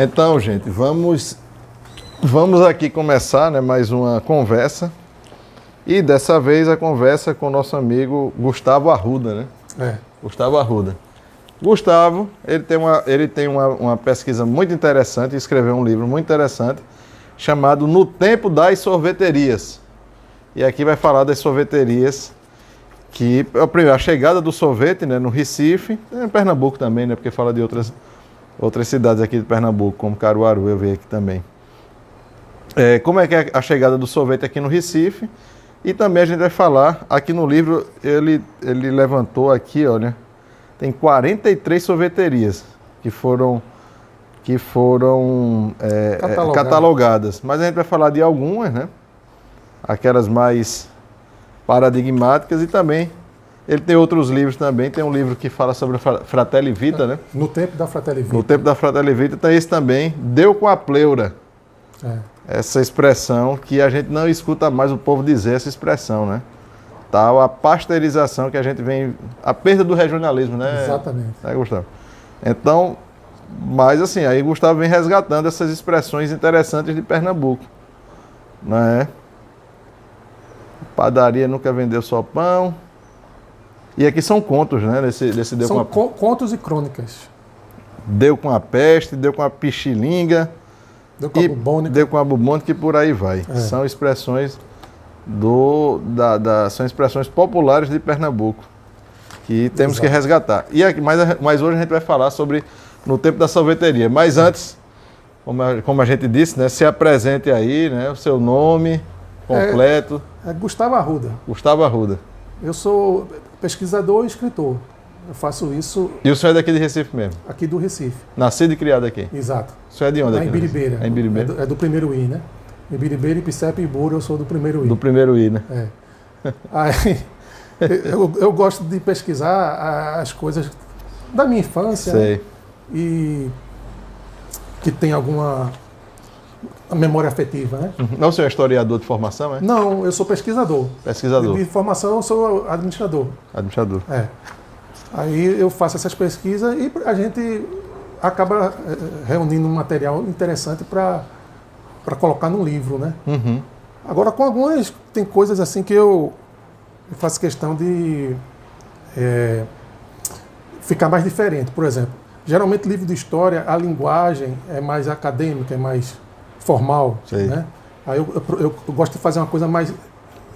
Então, gente, vamos aqui começar, né, mais uma conversa. E dessa vez a conversa com o nosso amigo Gustavo Arruda, né? Gustavo Arruda. Gustavo, ele tem uma pesquisa muito interessante, escreveu um livro muito interessante, chamado No Tempo das Sorveterias. E aqui vai falar das sorveterias, que a chegada do sorvete, né, no Recife, em Pernambuco também, né, porque fala de outras cidades aqui de Pernambuco, como Caruaru, eu vi aqui também. Como é que é a chegada do sorvete aqui no Recife? E também a gente vai falar, aqui no livro, ele levantou aqui, olha, tem 43 sorveterias que foram catalogadas. Mas a gente vai falar de algumas, né? Aquelas mais paradigmáticas, e também ele tem outros livros também. Tem um livro que fala sobre a Fratelli Vita, né? No Tempo da Fratelli Vita. No Tempo da Fratelli Vita tem esse também, Deu com a Pleura. Essa expressão que a gente não escuta mais o povo dizer, essa expressão, né? Tal a pasteurização que a gente vem... A perda do regionalismo, né? Exatamente. Gustavo? Então, mas assim, aí Gustavo vem resgatando essas expressões interessantes de Pernambuco, né? Padaria nunca vendeu só pão. E aqui são contos, né? Desse deu são com a... contos e crônicas. Deu com a peste, deu com a pichilinga. Deu com a bubônica. Deu com a bubônica e por aí vai. São expressões são expressões populares de Pernambuco que temos que resgatar. E aqui, mas hoje a gente vai falar sobre No Tempo da Sorveteria. Mas antes, como a gente disse, né, se apresente aí, né, o seu nome completo. Gustavo Arruda. Gustavo Arruda. Eu sou pesquisador e escritor. Eu faço isso... E o senhor é daqui de Recife mesmo? Aqui do Recife. Nascido e criado aqui? Exato. O senhor é de onde aqui? Em Biribeira. É em Biribeira? É do primeiro I, né? Em Biribeira, Ipicepe e Ibura, eu sou do primeiro I. Do primeiro I, né? Aí, eu gosto de pesquisar as coisas da minha infância. Sei. E que tem alguma memória afetiva, né? Não, o senhor é historiador de formação, é? Não, eu sou pesquisador. Pesquisador. De formação, eu sou administrador. Administrador. Aí eu faço essas pesquisas e a gente acaba reunindo um material interessante para colocar no livro, né? Uhum. Agora, com algumas, tem coisas assim que eu faço questão de ficar mais diferente. Por exemplo, geralmente livro de história, a linguagem é mais acadêmica, é mais formal, né? Aí eu gosto de fazer uma coisa mais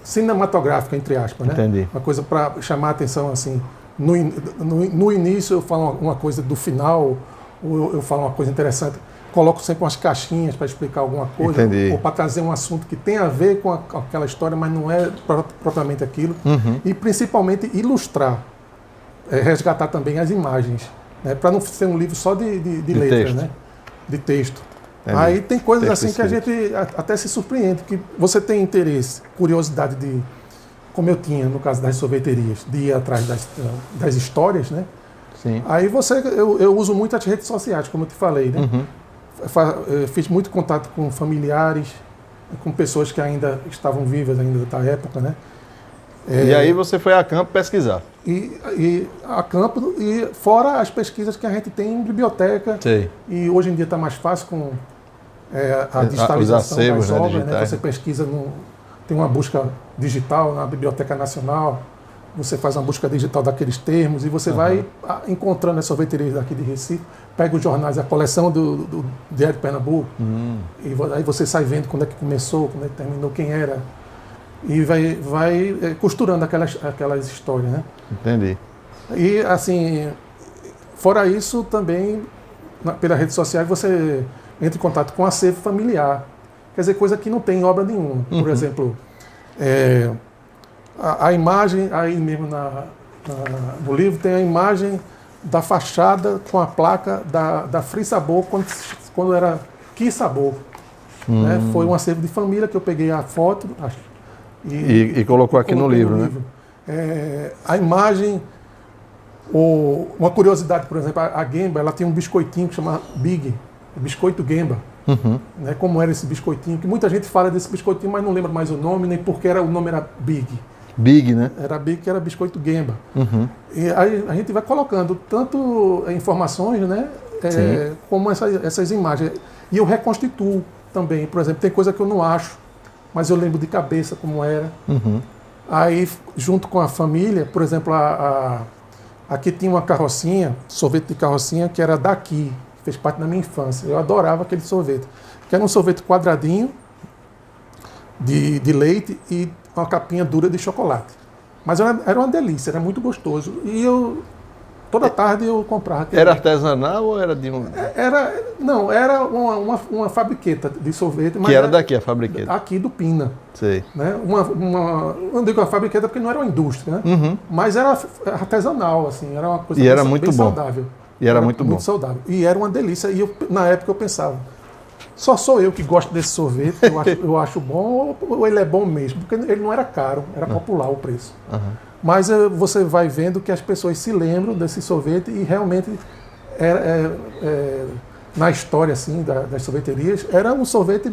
cinematográfica, entre aspas, né? Entendi. Uma coisa para chamar a atenção, assim. No início eu falo uma coisa do final, ou eu falo uma coisa interessante, coloco sempre umas caixinhas para explicar alguma coisa, ou para trazer um assunto que tem a ver com aquela história, mas não é propriamente aquilo. Uhum. E principalmente ilustrar, resgatar também as imagens, né? Para não ser um livro só de letras, texto. né? De texto. Entendi. Aí tem coisas Texto assim que a gente até se surpreende, que você tem interesse, curiosidade de... Como eu tinha, no caso das sorveterias, de ir atrás das histórias, né? Sim. Aí eu uso muito as redes sociais, como eu te falei, né? Uhum. Fiz muito contato com familiares, com pessoas que ainda estavam vivas ainda da época, né? E aí você foi a campo pesquisar? E a campo, e fora as pesquisas que a gente tem em biblioteca. Sei. E hoje em dia está mais fácil com a digitalização acervos, das obras, digitais. né? Você pesquisa, tem uma busca digital na Biblioteca Nacional, você faz uma busca digital daqueles termos e você vai encontrando as sorveterias daqui de Recife, pega os jornais, a coleção do Diário de Pernambuco, e aí você sai vendo quando é que começou, quando é que terminou, quem era, e vai costurando aquelas histórias, né? Entendi. E assim, fora isso também, pelas redes sociais, você entra em contato com acervo familiar, quer dizer, coisa que não tem em obra nenhuma. Por exemplo, a imagem, aí mesmo no livro, tem a imagem da fachada com a placa da Free Sabor, quando era Que Sabor. Né? Foi um acervo de família que eu peguei a foto e colocou aqui no livro, né? A imagem, uma curiosidade, por exemplo, a Gemba, ela tem um biscoitinho que chama Big, biscoito Gemba. Né? Como era esse biscoitinho, que muita gente fala desse biscoitinho, mas não lembra mais o nome, nem porque o nome era Big. Big, né? Era Big, que era biscoito Gemba. E aí a gente vai colocando tanto informações, né? como essas imagens. E eu reconstituo também. Por exemplo, tem coisa que eu não acho, mas eu lembro de cabeça como era. Aí, junto com a família, por exemplo, aqui tinha uma carrocinha, sorvete de carrocinha, que era daqui, fez parte da minha infância. Eu adorava aquele sorvete. Que era um sorvete quadradinho, de leite e uma capinha dura de chocolate. Mas era uma delícia, era muito gostoso. E toda tarde eu comprava. Era artesanal ou era de um... Era uma fabriqueta de sorvete. Mas que era daqui a fabriqueta? Aqui do Pina. Sei. Né? Não digo uma fabriqueta porque não era uma indústria, né? Mas era artesanal, assim, era uma coisa e era muito bem bom. Saudável. E era muito bom. Muito saudável. E era uma delícia. E na época eu pensava, só sou eu que gosto desse sorvete, eu acho bom, ou ele é bom mesmo? Porque ele não era caro, era popular o preço. Mas você vai vendo que as pessoas se lembram desse sorvete e realmente, na história assim, das sorveterias, era um sorvete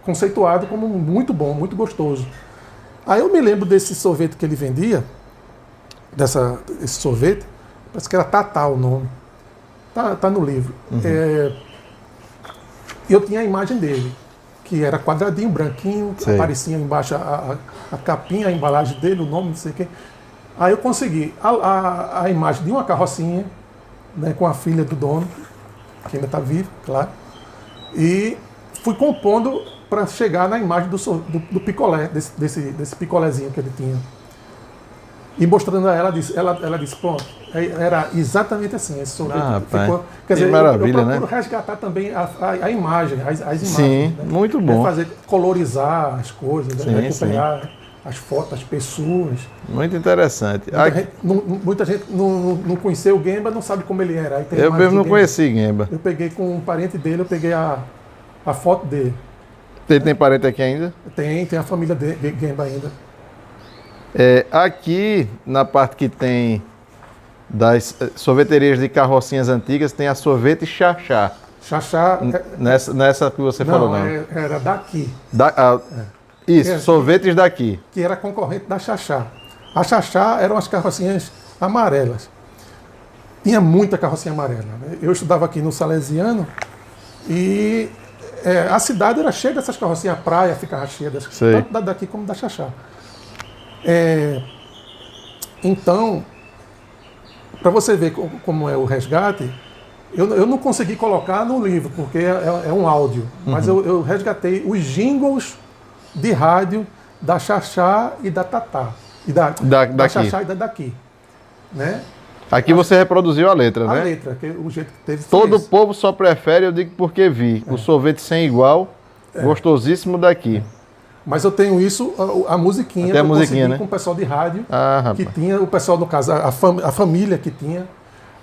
conceituado como muito bom, muito gostoso. Aí eu me lembro desse sorvete que ele vendia, esse sorvete, parece que era Tatá o nome. Tá no livro. Eu tinha a imagem dele, que era quadradinho, branquinho, aparecia embaixo a capinha, a embalagem dele, o nome, não sei o quê. Aí eu consegui a imagem de uma carrocinha, né, com a filha do dono, que ainda está viva, claro, e fui compondo para chegar na imagem do picolé, desse picolézinho que ele tinha. E mostrando a ela, ela disse, pronto, era exatamente assim, esse sorvete. Ficou, quer dizer, maravilha, eu procuro né? resgatar também a imagem, as imagens. Sim, né? muito bom. Colorizar as coisas, Sim, recuperar as fotos, as pessoas. Muito interessante. Muita gente não conheceu o Gemba, não sabe como ele era. Aí tem eu mesmo não conheci Gemba. Eu peguei com um parente dele, eu peguei a foto dele. Ele tem parente aqui ainda? Tem a família de Gemba ainda. Aqui, na parte que tem das sorveterias de carrocinhas antigas, tem a sorvete Xaxá. Xaxá... Nessa que você falou, não? Era daqui. Isso, sorvetes daqui. Que era concorrente da Xaxá. A Xaxá eram as carrocinhas amarelas. Tinha muita carrocinha amarela. Né? Eu estudava aqui no Salesiano e a cidade era cheia dessas carrocinhas, a praia ficava cheia dessas, tanto daqui como da Xaxá. Então, para você ver como é o resgate, eu não consegui colocar no livro, porque é um áudio, mas eu resgatei os jingles de rádio da Xaxá e da Tatá. E da Xaxá e da daqui. Né? Aqui você reproduziu a letra, né? A letra, que o jeito que teve. Todo povo só prefere, eu digo porque vi, o sorvete sem igual, gostosíssimo daqui. Mas eu tenho isso, a musiquinha, até a musiquinha, né? Com o pessoal de rádio, que tinha, o pessoal, no caso, a família que tinha.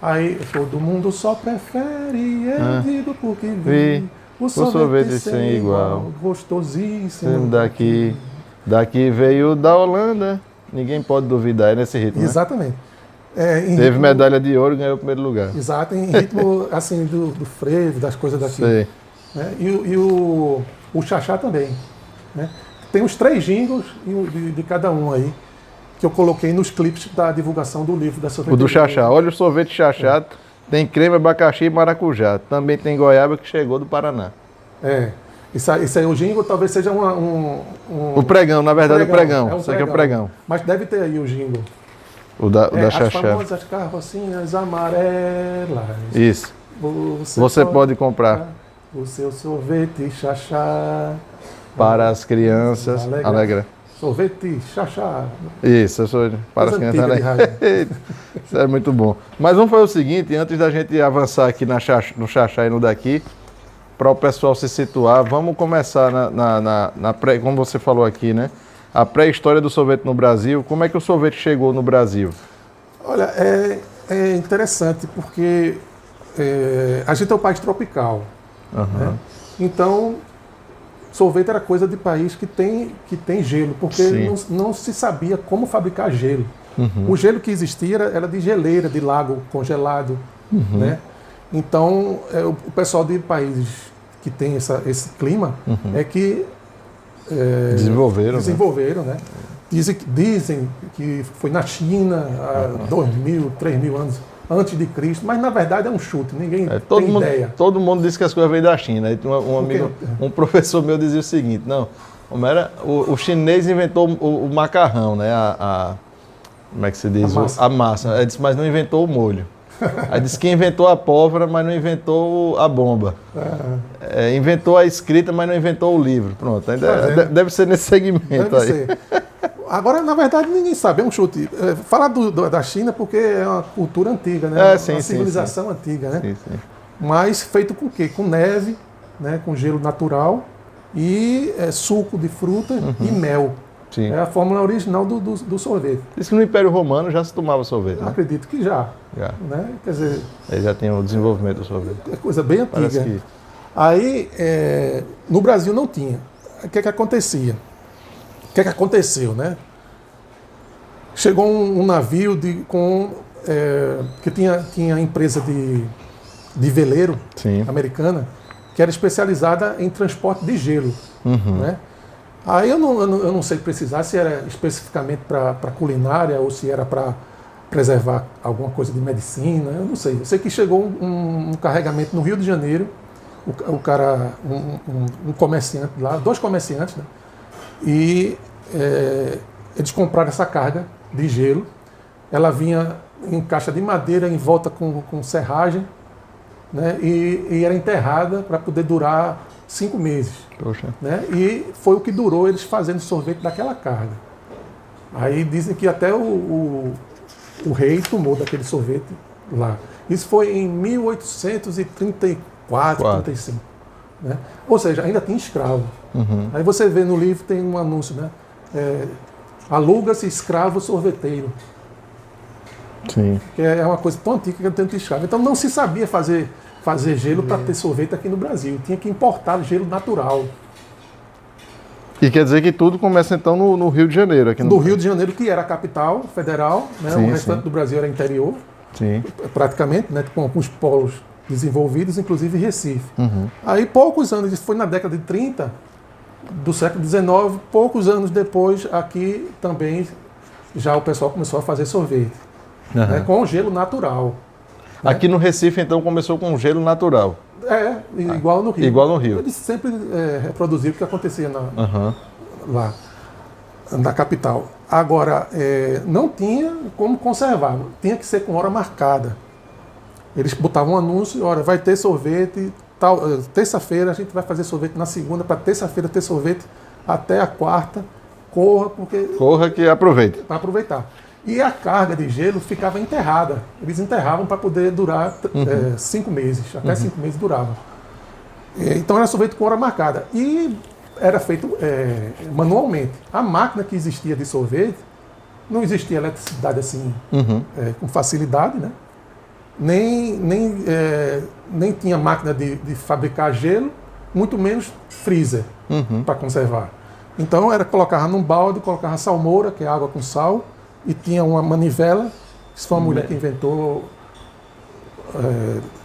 Aí, todo mundo só prefere, eu digo porque vi, o sorvete sem igual, gostosíssimo daqui veio da Holanda, ninguém pode duvidar, é nesse ritmo, exatamente. Né? Teve medalha de ouro e ganhou o primeiro lugar. Exato, em ritmo assim, do frevo, das coisas daqui. Né? E o Xaxá também, né? Tem os 3 jingles de cada um aí, que eu coloquei nos clipes da divulgação do livro da sorveteria. O do Xaxá. Olha o sorvete Xaxá, tem creme, abacaxi e maracujá. Também tem goiaba que chegou do Paraná. Isso aí, o jingle talvez seja o pregão, na verdade, o pregão. Isso aqui é o pregão. Mas deve ter aí o jingle. O da Xaxá. As famosas carrocinhas amarelas. Isso. Você pode comprar o seu sorvete Xaxá para as crianças. Alegra. Sorvete Xaxá. Isso, para as crianças. Isso é muito bom. Mas vamos fazer o seguinte, antes da gente avançar aqui no Xaxá e no daqui, para o pessoal se situar, vamos começar como você falou aqui, né? A pré-história do sorvete no Brasil. Como é que o sorvete chegou no Brasil? Olha, é interessante porque a gente é um país tropical. Né? Então, sorvete era coisa de país que tem gelo, porque não se sabia como fabricar gelo. O gelo que existia era de geleira, de lago congelado. Né? Então, o pessoal de países que tem esse clima é que desenvolveram, né? Dizem que foi na China há 2.000, 3.000 anos antes de Cristo, mas na verdade é um chute, ninguém tem ideia. Todo mundo diz que as coisas vêm da China. Um professor meu dizia o seguinte, não, o chinês inventou o macarrão, né? Como é que se diz? A massa. Ele disse, mas não inventou o molho. Aí disse que inventou a pólvora, mas não inventou a bomba. Inventou a escrita, mas não inventou o livro. Pronto, deve ser nesse segmento aí. Ser. Agora, na verdade, ninguém sabe, é um chute. Falar da China porque é uma cultura antiga, né? Uma civilização antiga, né? Sim. Mas feito com o quê? Com neve, né? Com gelo natural e suco de fruta e mel. Sim. É a fórmula original do sorvete. Diz que no Império Romano já se tomava sorvete, né? Acredito que já. Né? Quer dizer, ele já tem o desenvolvimento do sorvete. É coisa bem antiga. Aí, no Brasil não tinha. O que acontecia? O que aconteceu, né? Chegou um navio que tinha empresa de veleiro americana que era especializada em transporte de gelo, né? Aí eu não sei precisar se era especificamente para culinária ou se era para preservar alguma coisa de medicina, eu não sei. Eu sei que chegou um carregamento no Rio de Janeiro, o cara, um comerciante lá, 2 comerciantes, né? E eles compraram essa carga de gelo. Ela vinha em caixa de madeira, em volta com serragem, né? E era enterrada para poder durar 5 meses. Poxa. Né? E foi o que durou eles fazendo sorvete daquela carga. Aí dizem que até o rei tomou daquele sorvete lá. Isso foi em 1834, 35. Né? Ou seja, ainda tinha escravo. Aí você vê no livro, tem um anúncio, né? Aluga-se escravo sorveteiro. Sim. Que é uma coisa tão antiga que não tem escravo. Então não se sabia fazer gelo para ter sorvete aqui no Brasil. Tinha que importar gelo natural. E quer dizer que tudo começa então no Rio de Janeiro. Aqui no Rio de Janeiro, que era a capital federal, né? O restante do Brasil era interior, praticamente, né? Com os polos desenvolvidos, inclusive Recife. Aí poucos anos, isso foi na década de 30 do século XIX, poucos anos depois, aqui também já o pessoal começou a fazer sorvete, né? Com gelo natural. Aqui no Recife, então, começou com gelo natural. Igual no Rio. Igual no Rio. Eles sempre reproduziram o que acontecia lá, na capital. Agora, não tinha como conservar, tinha que ser com hora marcada. Eles botavam um anúncio, olha, vai ter sorvete, terça-feira a gente vai fazer sorvete na segunda, para terça-feira ter sorvete até a quarta, corra que aproveite. Para aproveitar. E a carga de gelo ficava enterrada. Eles enterravam para poder durar 5 meses. Até 5 meses durava. Então era sorvete com hora marcada. E era feito manualmente. A máquina que existia de sorvete, não existia eletricidade assim com facilidade, né? Nem tinha máquina de fabricar gelo, muito menos freezer para conservar. Então colocava num balde, colocava salmoura, que é água com sal, e tinha uma manivela, que foi uma mulher que inventou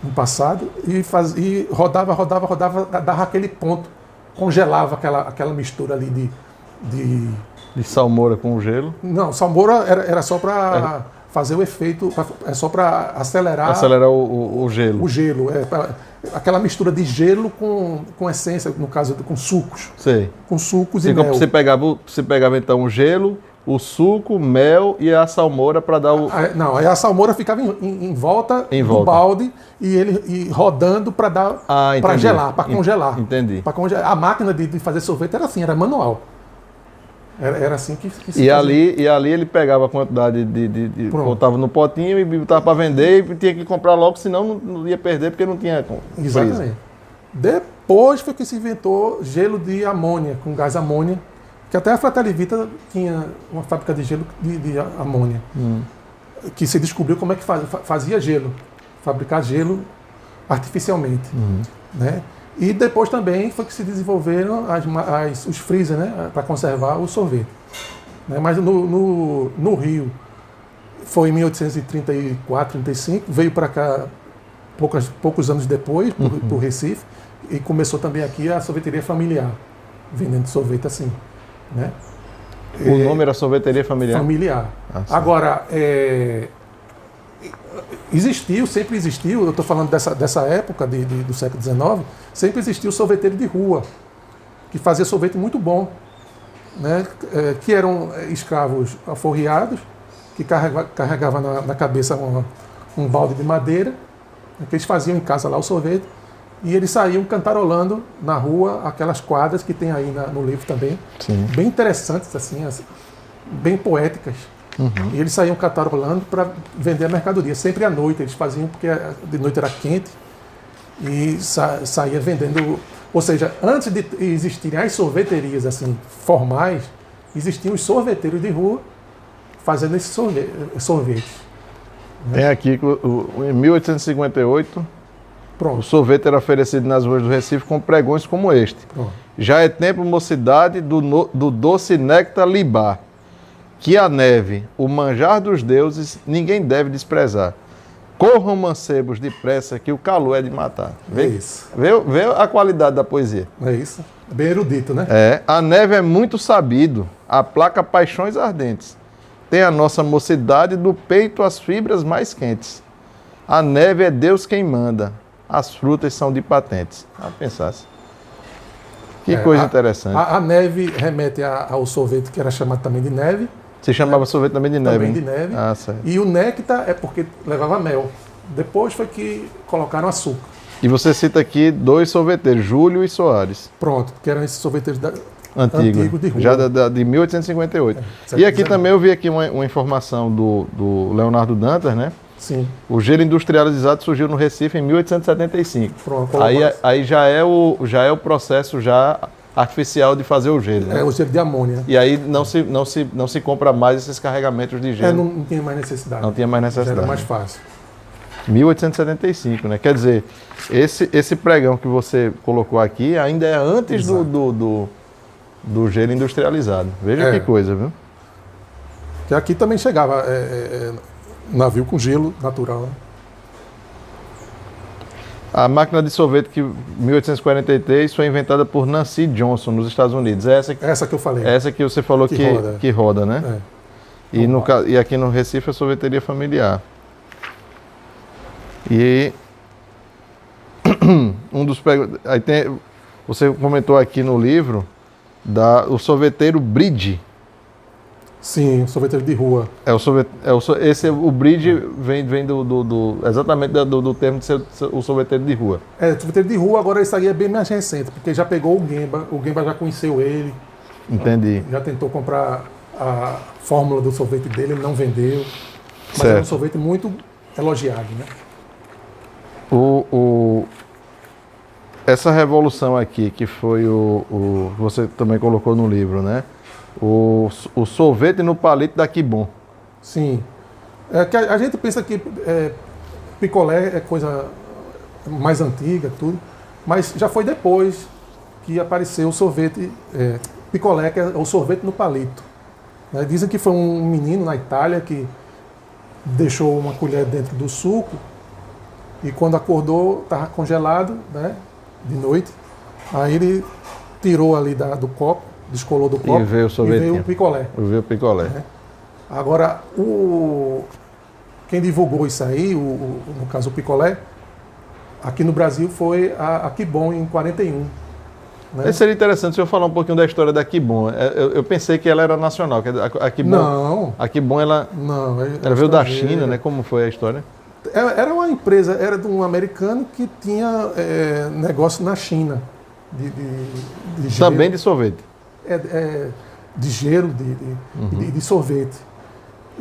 no passado, e rodava, dava aquele ponto, congelava aquela mistura ali de salmoura com gelo? Não, salmoura era só para fazer o efeito, só para acelerar o gelo. O gelo, aquela mistura de gelo com essência, no caso com sucos. Sei. Com sucos e mel. Você pegava então o gelo, o suco, mel e a salmoura para dar o... Não, aí a salmoura ficava em volta do balde e rodando para dar para gelar, para congelar. Entendi. Para congelar. A máquina de fazer sorvete era assim, era manual. Era assim que se fazia. E ali ele pegava a quantidade botava no potinho e botava para vender e tinha que comprar logo, senão não ia perder porque não tinha Exatamente. Freezer. Depois foi que se inventou gelo de amônia, com gás amônia, que até a Fratelli Vita tinha uma fábrica de gelo de amônia, que se descobriu como é que fazia gelo, fabricar gelo artificialmente, né? E depois também foi que se desenvolveram os freezer, né, para conservar o sorvete. Né? Mas no Rio foi em 1834, 35, veio para cá poucos anos depois, para o Recife, e começou também aqui a sorveteria familiar, vendendo sorvete assim. Né? O nome era sorveteria familiar? Familiar. Agora, existiu, sempre existiu, eu estou falando dessa época do século XIX, sempre existiu o sorveteiro de rua, que fazia sorvete muito bom, né? Que eram escravos alforriados, que carregavam na cabeça um balde de madeira, que eles faziam em casa lá o sorvete, e eles saíam cantarolando na rua aquelas quadras que tem aí no livro também, Sim. bem interessantes, assim, bem poéticas. E eles saíam cantarolando para vender a mercadoria. Sempre à noite eles faziam, porque de noite era quente, e saía vendendo. Ou seja, antes de existirem as sorveterias assim, formais, existiam os sorveteiros de rua fazendo esses sorvetes. Tem aqui, em 1858, Pronto. o sorvete era oferecido nas ruas do Recife com pregões como este. Pronto. Já é tempo, mocidade, do doce néctar libar, que a neve, o manjar dos deuses, ninguém deve desprezar. Corram mancebos depressa, que o calor é de matar. É isso. Vê a qualidade da poesia. É isso. Bem erudito, né? A neve é muito sabido, aplaca paixões ardentes. Tem a nossa mocidade do peito as fibras mais quentes. A neve é Deus quem manda, as frutas são de patentes. Pensasse. Que coisa interessante. A neve remete ao sorvete que era chamado também de neve. Se chamava sorvete também de neve. Também de neve. Certo. E o néctar é porque levava mel. Depois foi que colocaram açúcar. E você cita aqui 2 sorveteiros, Júlio e Soares. Pronto, que eram esses sorveteiros Antigo de rua. Já de 1858. E aqui também eu vi aqui uma informação do Leonardo Dantas, né? Sim. O gelo industrializado surgiu no Recife em 1875. Pronto, aí já é o processo já artificial de fazer o gelo, né? É o gelo de amônia. E aí não se compra mais esses carregamentos de gelo. Não tinha mais necessidade. Não tinha mais necessidade. Já era mais fácil. 1875, né? Quer dizer, esse pregão que você colocou aqui ainda é antes do gelo industrializado. Veja que coisa, viu? Que aqui também chegava navio com gelo natural. Né? A máquina de sorvete que 1843 foi inventada por Nancy Johnson nos Estados Unidos. Essa que eu falei. Essa que você falou que roda, né? E aqui no Recife a sorveteria familiar. E você comentou aqui no livro o sorveteiro Bridge. Sim, sorveteiro de rua. O Bridge vem exatamente do termo de ser o sorveteiro de rua. Sorveteiro de rua, agora isso aí é bem mais recente, porque já pegou o Gemba já conheceu ele. Entendi. Já tentou comprar a fórmula do sorvete dele, ele não vendeu. Mas certo. É um sorvete muito elogiado, né? Essa revolução aqui, que foi você também colocou no livro, né? O sorvete no palito da Kibon. Sim. Que a gente pensa que picolé é coisa mais antiga, tudo, mas já foi depois que apareceu o sorvete picolé, que é o sorvete no palito. Né? Dizem que foi um menino na Itália que deixou uma colher dentro do suco e quando acordou estava congelado, né? De noite. Aí ele tirou ali do copo, descolou do copo e veio o picolé. Veio o picolé. Agora, quem divulgou isso aí, no caso o picolé, aqui no Brasil foi a Kibon em 41. Né? Seria interessante se eu falar um pouquinho da história da Kibon. Eu pensei que ela era nacional. A Kibon, não. A Kibon, ela veio da China, né? Como foi a história? Era uma empresa, era de um americano que tinha negócio na China. De gelo. Também de sorvete. De gelo, de sorvete.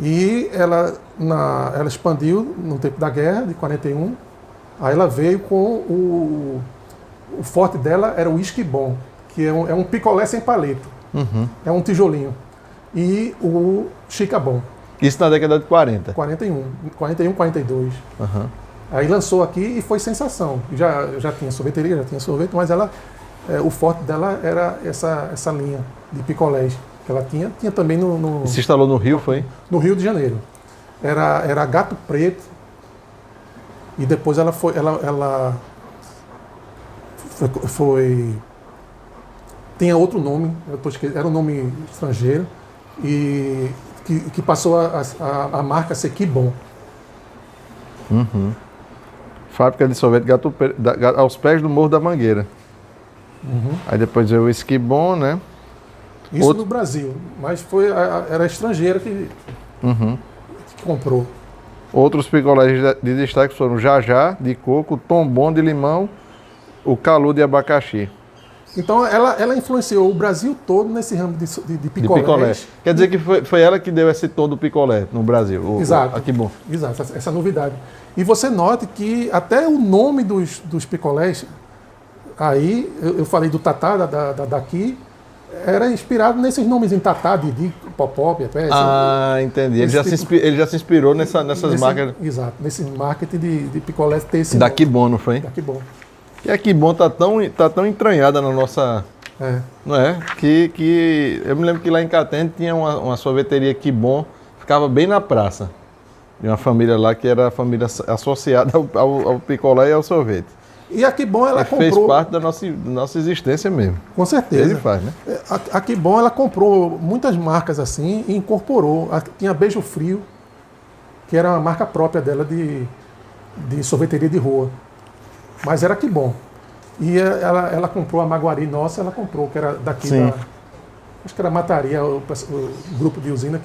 E ela expandiu no tempo da guerra, de 41. Aí ela veio com o forte dela era o whisky bom, que é um picolé sem palito. É um tijolinho. E o Chica Bom. Isso na década de 40. 41, 42. Aí lançou aqui e foi sensação. Já tinha sorveteria, já tinha sorvete, mas o forte dela era essa linha de picolés que ela tinha. Tinha também no Se instalou no Rio, foi? No Rio de Janeiro. Era Gato Preto. E depois ela foi tinha outro nome, era um nome estrangeiro, e que passou a marca ser Kibon. Uhum. Fábrica de sorvete aos pés do Morro da Mangueira. Uhum. Aí depois veio o Esquibon, né? Isso no Brasil, mas era estrangeira que comprou. Outros picolés de destaque foram o Jajá de coco, o Tombom de limão, o Calu de abacaxi. Então ela influenciou o Brasil todo nesse ramo de picolé. Quer dizer que foi ela que deu esse tom do picolé no Brasil. Exato. Que bom. Exato, essa novidade. E você note que até o nome dos picolés, aí eu falei do Tatá daqui, era inspirado nesses nomes em Tatá, Didi, Popó, Pepe. Entendi. Ele já se inspirou nessas marcas. Exato, nesse marketing de picolé ter esse da nome. Kibon, não foi? Da Kibon. E a Kibon tá tão entranhada na nossa... Não é? Que eu me lembro que lá em Catende tinha uma sorveteria Kibon, ficava bem na praça. De uma família lá que era a família associada ao picolé e ao sorvete. E a Kibon, ela comprou... Fez parte da nossa existência mesmo. Com certeza. Ele faz, né? A Kibon, ela comprou muitas marcas assim e incorporou. Tinha Beijo Frio, que era uma marca própria dela de sorveteria de rua. Mas era Kibon. E ela comprou a Maguari nossa, ela comprou, que era daqui da... Acho que era Mataria, o grupo de usina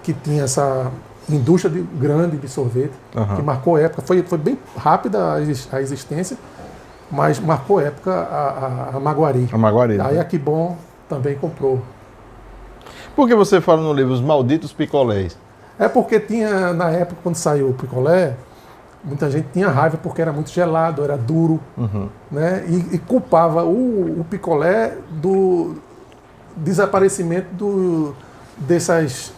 que tinha essa indústria grande de sorvete, que marcou época. Foi bem rápida a existência, mas marcou época a Maguari. A Maguari. Aí a Kibon também comprou. Por que você fala no livro Os Malditos Picolés? É porque tinha, na época, quando saiu o picolé, muita gente tinha raiva porque era muito gelado, era duro, né? E culpava o picolé do desaparecimento dessas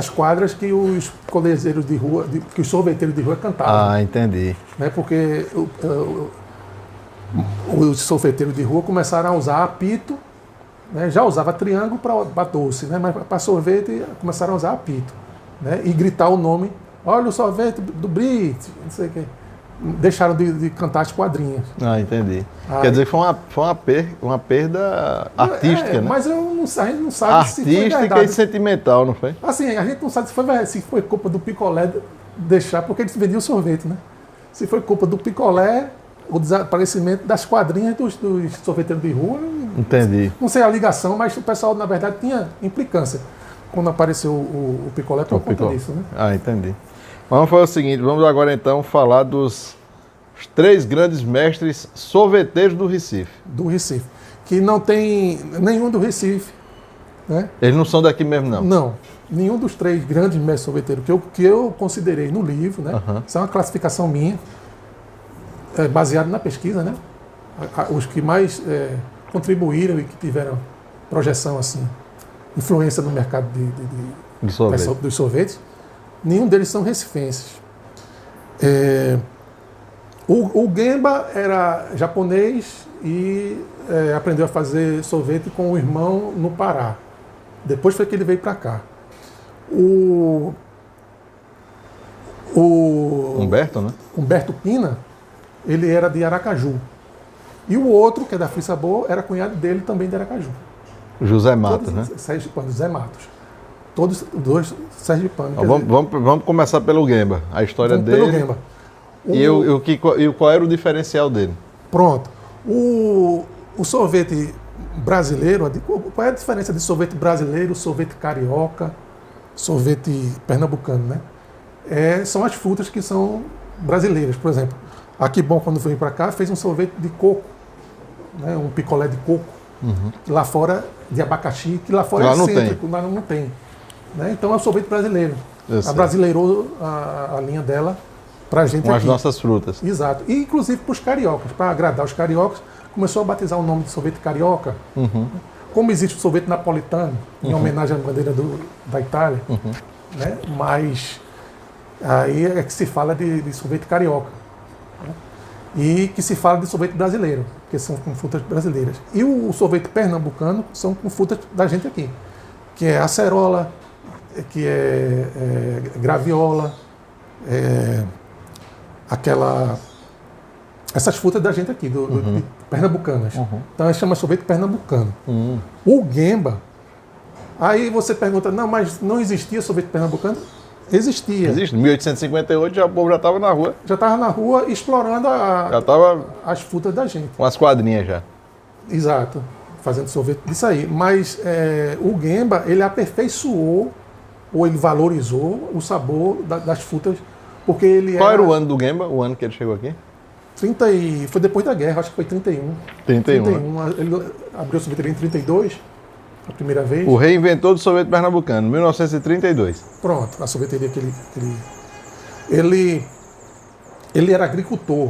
quadras que os colegieiros de rua, que os sorveteiros de rua cantavam. Entendi. Né? Porque os sorveteiros de rua começaram a usar apito, né? Já usava triângulo para doce, né? Mas para sorvete começaram a usar apito, né? E gritar o nome: olha o sorvete do Brit, não sei o quê. Deixaram de cantar as quadrinhas. Entendi. Quer dizer que foi uma perda artística, né? Mas a gente não sabe artística se foi verdade. E sentimental, não foi? Assim, a gente não sabe se foi culpa do picolé deixar, porque eles vendiam sorvete, né? Se foi culpa do picolé, o desaparecimento das quadrinhas dos sorveteiros de rua. Entendi. Não sei a ligação, mas o pessoal, na verdade, tinha implicância quando apareceu o picolé por conta disso, né? Entendi. Vamos fazer o seguinte, vamos agora então falar dos 3 grandes mestres sorveteiros do Recife. Do Recife. Que não tem nenhum do Recife, né? Eles não são daqui mesmo, não? Não. Nenhum dos 3 grandes mestres sorveteiros que eu considerei no livro, né? Isso é uma classificação minha, baseada na pesquisa, né? Os que mais contribuíram e que tiveram projeção, assim, influência no mercado dos sorvetes. Nenhum deles são recifenses. O Gemba era japonês e aprendeu a fazer sorvete com o irmão no Pará. Depois foi que ele veio para cá. O Humberto, né? Humberto Pina, ele era de Aracaju. E o outro, que é da Free Sabor, era cunhado dele também de Aracaju. José Matos, né? José Matos. Todos dois sergipanos. Vamos começar pelo Gemba, a história dele. Pelo Gemba. Qual era o diferencial dele? Pronto. O sorvete brasileiro, qual é a diferença de sorvete brasileiro, sorvete carioca, sorvete pernambucano, né? São as frutas que são brasileiras. Por exemplo, a Kibon, quando veio para cá, fez um sorvete de coco, né? Um picolé de coco. Lá fora, de abacaxi, que lá fora é excêntrico, lá não tem. Né? Então é o sorvete brasileiro. Abrasileirou a linha dela para a gente com as nossas frutas. Exato. E inclusive para os cariocas, para agradar os cariocas, começou a batizar o nome de sorvete carioca. Como existe o sorvete napolitano, em homenagem à bandeira da Itália, né? Mas aí é que se fala de sorvete carioca. Né? E que se fala de sorvete brasileiro, que são com frutas brasileiras. E o sorvete pernambucano são com frutas da gente aqui, que é acerola, que é graviola, essas frutas da gente aqui, de pernambucanas. Então a gente chama sorvete pernambucano. O Gemba, aí você pergunta, não, mas não existia sorvete pernambucano? Existia. Existe. Em 1858 já, o povo já estava na rua. Já estava na rua explorando as frutas da gente. Com as quadrinhas já. Exato. Fazendo sorvete disso aí. Mas o Gemba, ele aperfeiçoou, ou ele valorizou o sabor das frutas, porque ele Qual era o ano do Gemba? O ano que ele chegou aqui? Foi depois da guerra, acho que foi 31. 31. Ele abriu a sorveteria em 32, a primeira vez. O rei inventou do sorvete pernambucano, 1932. Pronto, a sorveteria que ele era agricultor.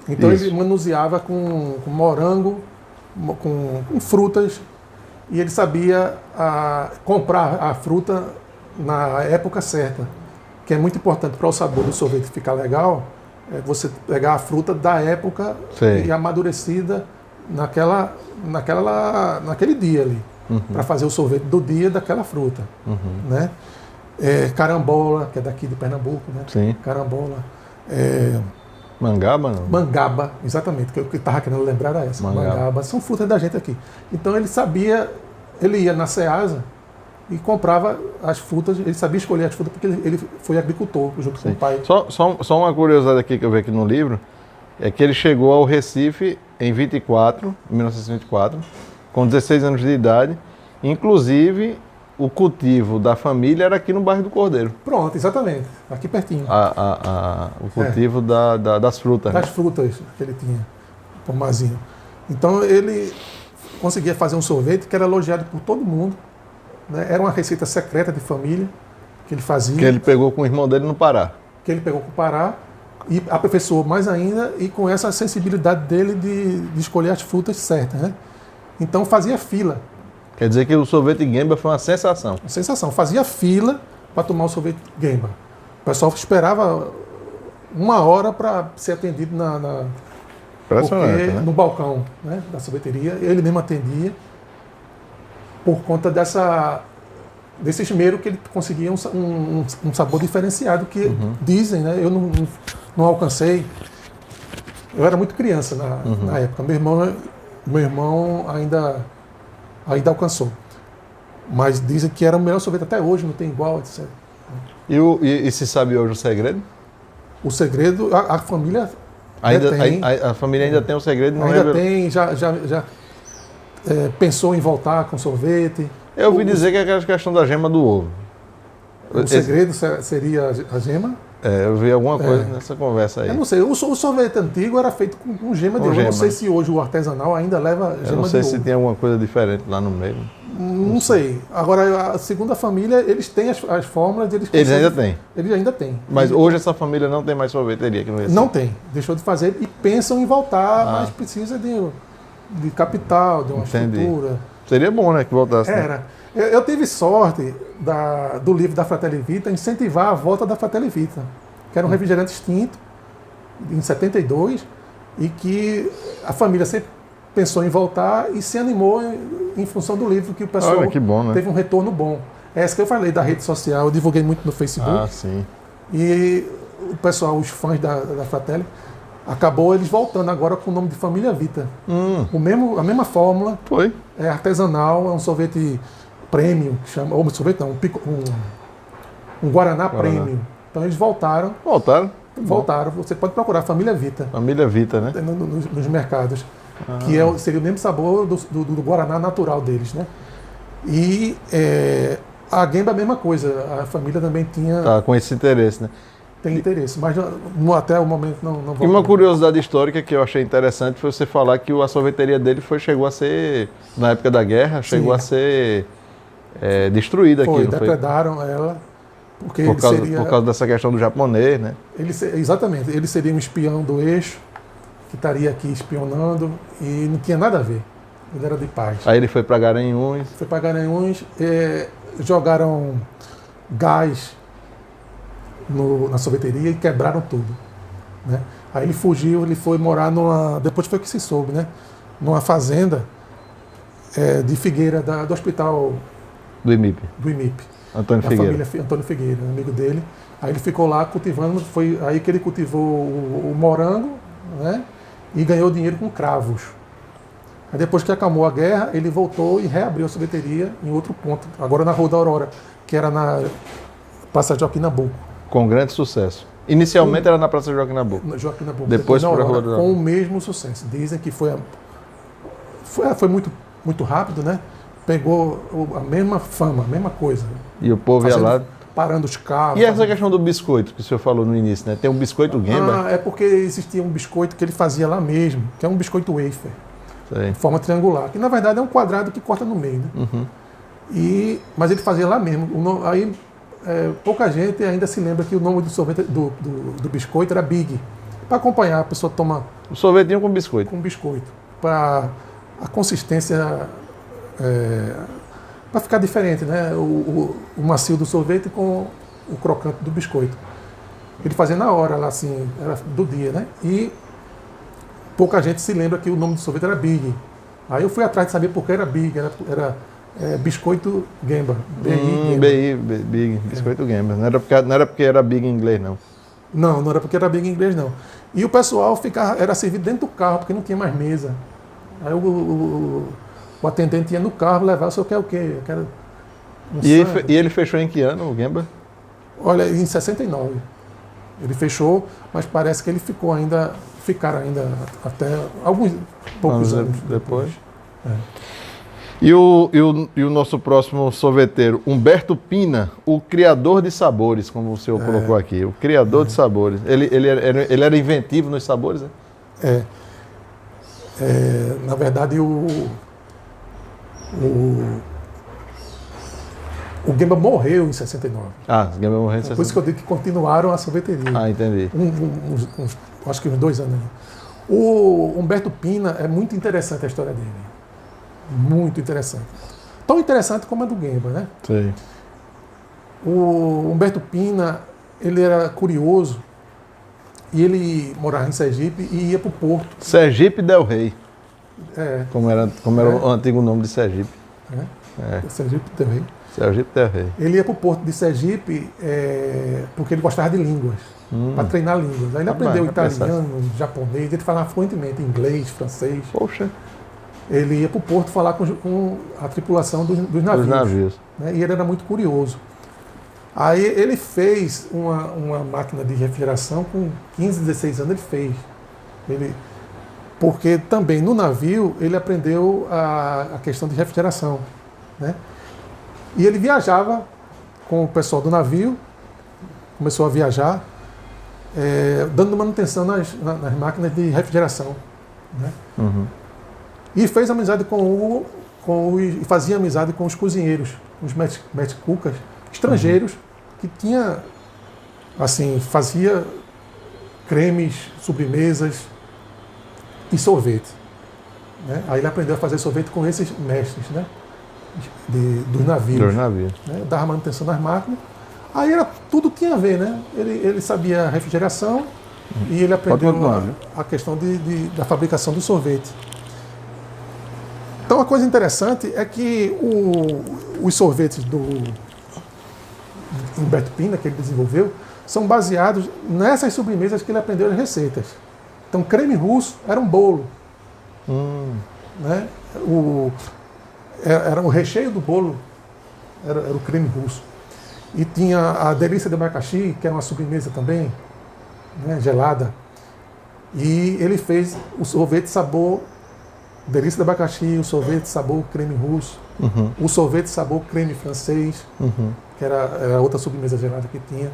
Então Isso. ele manuseava com morango, com frutas, e ele sabia comprar a fruta na época certa, que é muito importante para o sabor do sorvete ficar legal. É você pegar a fruta da época e amadurecida naquele dia ali, para fazer o sorvete do dia daquela fruta. Né? Carambola, que é daqui de Pernambuco, né? Sim. Carambola. Mangaba, não? Mangaba, exatamente, que eu estava querendo lembrar era essa. Mangaba. São frutas da gente aqui. Então ele sabia, ele ia na Ceasa e comprava as frutas, ele sabia escolher as frutas porque ele foi agricultor junto com o pai. Só uma curiosidade aqui que eu vi aqui no livro, é que ele chegou ao Recife em 1924, com 16 anos de idade, inclusive o cultivo da família era aqui no bairro do Cordeiro. Pronto, exatamente, aqui pertinho. O cultivo das frutas. Das frutas que ele tinha, Pomazinho. Então ele conseguia fazer um sorvete que era elogiado por todo mundo. Né? Era uma receita secreta de família que ele fazia. Que ele pegou com o irmão dele no Pará. Que ele pegou com o Pará e aperfeiçoou mais ainda, e com essa sensibilidade dele de escolher as frutas certas. Né? Então fazia fila. Quer dizer que o sorvete Gemba foi uma sensação. Uma sensação. Fazia fila para tomar o sorvete Gemba. O pessoal esperava 1 hora para ser atendido Impressionante, né? no balcão, né, da sorveteria. Ele mesmo atendia, por conta desse esmero que ele conseguia um sabor diferenciado, que dizem, né, eu não alcancei. Eu era muito criança na época. Meu irmão ainda alcançou. Mas dizem que era o melhor sorvete até hoje, não tem igual, etc. E se sabe hoje o segredo? O segredo, a família a família ainda tem o segredo? Não ainda tem, já pensou em voltar com sorvete. Eu ouvi dizer que é aquela questão da gema do ovo. O segredo seria a gema? Eu vi alguma coisa nessa conversa aí. Eu não sei, o sorvete antigo era feito com gema de ovo. Eu não sei se hoje o artesanal ainda leva gema de ovo. Eu não sei se tem alguma coisa diferente lá no meio. Não sei. Agora, a segunda família, eles têm as fórmulas. Eles ainda têm? Eles ainda têm. Mas hoje essa família não tem mais sorveteria aqui no Recife? Não tem. Deixou de fazer e pensam em voltar, mas precisa de capital, de uma estrutura. Seria bom, né, que voltasse. Era. Né? Eu tive sorte do livro da Fratelli Vita incentivar a volta da Fratelli Vita, que era um refrigerante extinto, em 72, e que a família sempre pensou em voltar e se animou em função do livro, que o pessoal teve um retorno bom. Essa que eu falei da rede social, eu divulguei muito no Facebook. Sim. E o pessoal, os fãs da Fratelli, acabou eles voltando agora com o nome de Família Vita. A mesma fórmula. Foi. É artesanal, é um sorvete premium, que chama, ou sorvete não, um Guaraná premium. Então eles voltaram. Voltaram. Você pode procurar Família Vita. Família Vita, né? Nos mercados. Que seria o mesmo sabor do Guaraná natural deles, né? E a Gemba a mesma coisa. A família também tinha... Tá, com esse interesse, né? Tem interesse, mas até o momento não voltou. E uma curiosidade histórica que eu achei interessante foi você falar que a sorveteria dele chegou a ser, na época da guerra, chegou a ser destruída aqui. Depredaram ela. Porque por causa dessa questão do japonês, né? Exatamente. Ele seria um espião do eixo, que estaria aqui espionando, e não tinha nada a ver. Ele era de paz. Aí ele foi para Garanhuns. Jogaram gás na sorveteria e quebraram tudo. Né? Aí ele fugiu, ele foi morar depois foi que se soube, né? Numa fazenda de Figueira, do hospital... Do IMIP. Antônio Figueira. Família Antônio Figueira, amigo dele. Aí ele ficou lá cultivando, foi aí que ele cultivou o morango, né? E ganhou dinheiro com cravos. Aí depois que acalmou a guerra, ele voltou e reabriu a sorveteria em outro ponto, agora na Rua da Aurora, que era Praça Joaquim Nabuco. Com grande sucesso. Inicialmente era na Praça Joaquim Nabuco. Joaquim Nabuco. Depois para a Rua do Com o mesmo sucesso. Dizem que foi muito, muito rápido, né? Pegou a mesma fama, a mesma coisa. E o povo ia lá... Parando os carros. E essa questão do biscoito que o senhor falou no início, né? Tem um biscoito Gemba. É porque existia um biscoito que ele fazia lá mesmo, que é um biscoito wafer. Sei. Em forma triangular. Que na verdade é um quadrado que corta no meio, né? Uhum. Mas ele fazia lá mesmo. Aí pouca gente ainda se lembra que o nome do sorvete do biscoito era Big. Para acompanhar, a pessoa toma... O sorvetinho com biscoito. Com biscoito. Para a consistência... para ficar diferente, né? O macio do sorvete com o crocante do biscoito. Ele fazia na hora, lá assim, era do dia, né? E pouca gente se lembra que o nome do sorvete era Big. Aí eu fui atrás de saber por que era Big, era biscoito Gemba. Big, biscoito Gemba. Não era porque era Big em inglês, não. Não era porque era Big em inglês, não. E o pessoal era servido dentro do carro, porque não tinha mais mesa. Aí o atendente ia no carro levar, o senhor quer o quê? Eu quero e ele fechou em que ano, o Gemba? Olha, em 69. Ele fechou, mas parece que ele ficaram ainda até alguns poucos anos depois. E o nosso próximo sorveteiro, Humberto Pina, o criador de sabores, como o senhor colocou aqui, o criador de sabores. Ele era inventivo nos sabores, né? Na verdade, o Gemba morreu em 69. O Gemba morreu em 69. Por isso que eu digo que continuaram a sorveteria. Entendi. Acho que uns 2 anos. O Humberto Pina, é muito interessante a história dele. Muito interessante. Tão interessante como a do Gemba, né? Sim. O Humberto Pina, ele era curioso e ele morava em Sergipe e ia para o Porto. Sergipe Del Rey. Como era o antigo nome de Sergipe. Sergipe Del Rey. Sergipe Del Rey. Ele ia para o Porto de Sergipe porque ele gostava de línguas, para treinar línguas. Aí ele aprendeu italiano, japonês, ele falava fluentemente inglês, francês. Poxa. Ele ia para o Porto falar com a tripulação dos navios. Né? E ele era muito curioso. Aí ele fez uma máquina de refrigeração com 15, 16 anos, ele fez. Porque também no navio ele aprendeu a questão de refrigeração. Né? E ele viajava com o pessoal do navio, começou a viajar, dando manutenção nas máquinas de refrigeração. Né? Uhum. E fez amizade e fazia amizade com os cozinheiros, os mete-cucas estrangeiros, que tinha, assim, fazia cremes, sobremesas e sorvete. Né? Aí ele aprendeu a fazer sorvete com esses mestres, né? Dos navios. Né? Dava manutenção nas máquinas. Aí tudo tinha a ver, né? Ele sabia a refrigeração e ele aprendeu a questão da fabricação do sorvete. Então, a coisa interessante é que os sorvetes do Humberto Pina, que ele desenvolveu, são baseados nessas sobremesas que ele aprendeu as receitas. Então, creme russo era um bolo. Né? Era o recheio do bolo, era o creme russo. E tinha a delícia de abacaxi, que era uma sobremesa também, né, gelada. E ele fez o sorvete sabor delícia de abacaxi, o sorvete sabor creme russo, o sorvete sabor creme francês, que era outra sobremesa gelada que tinha.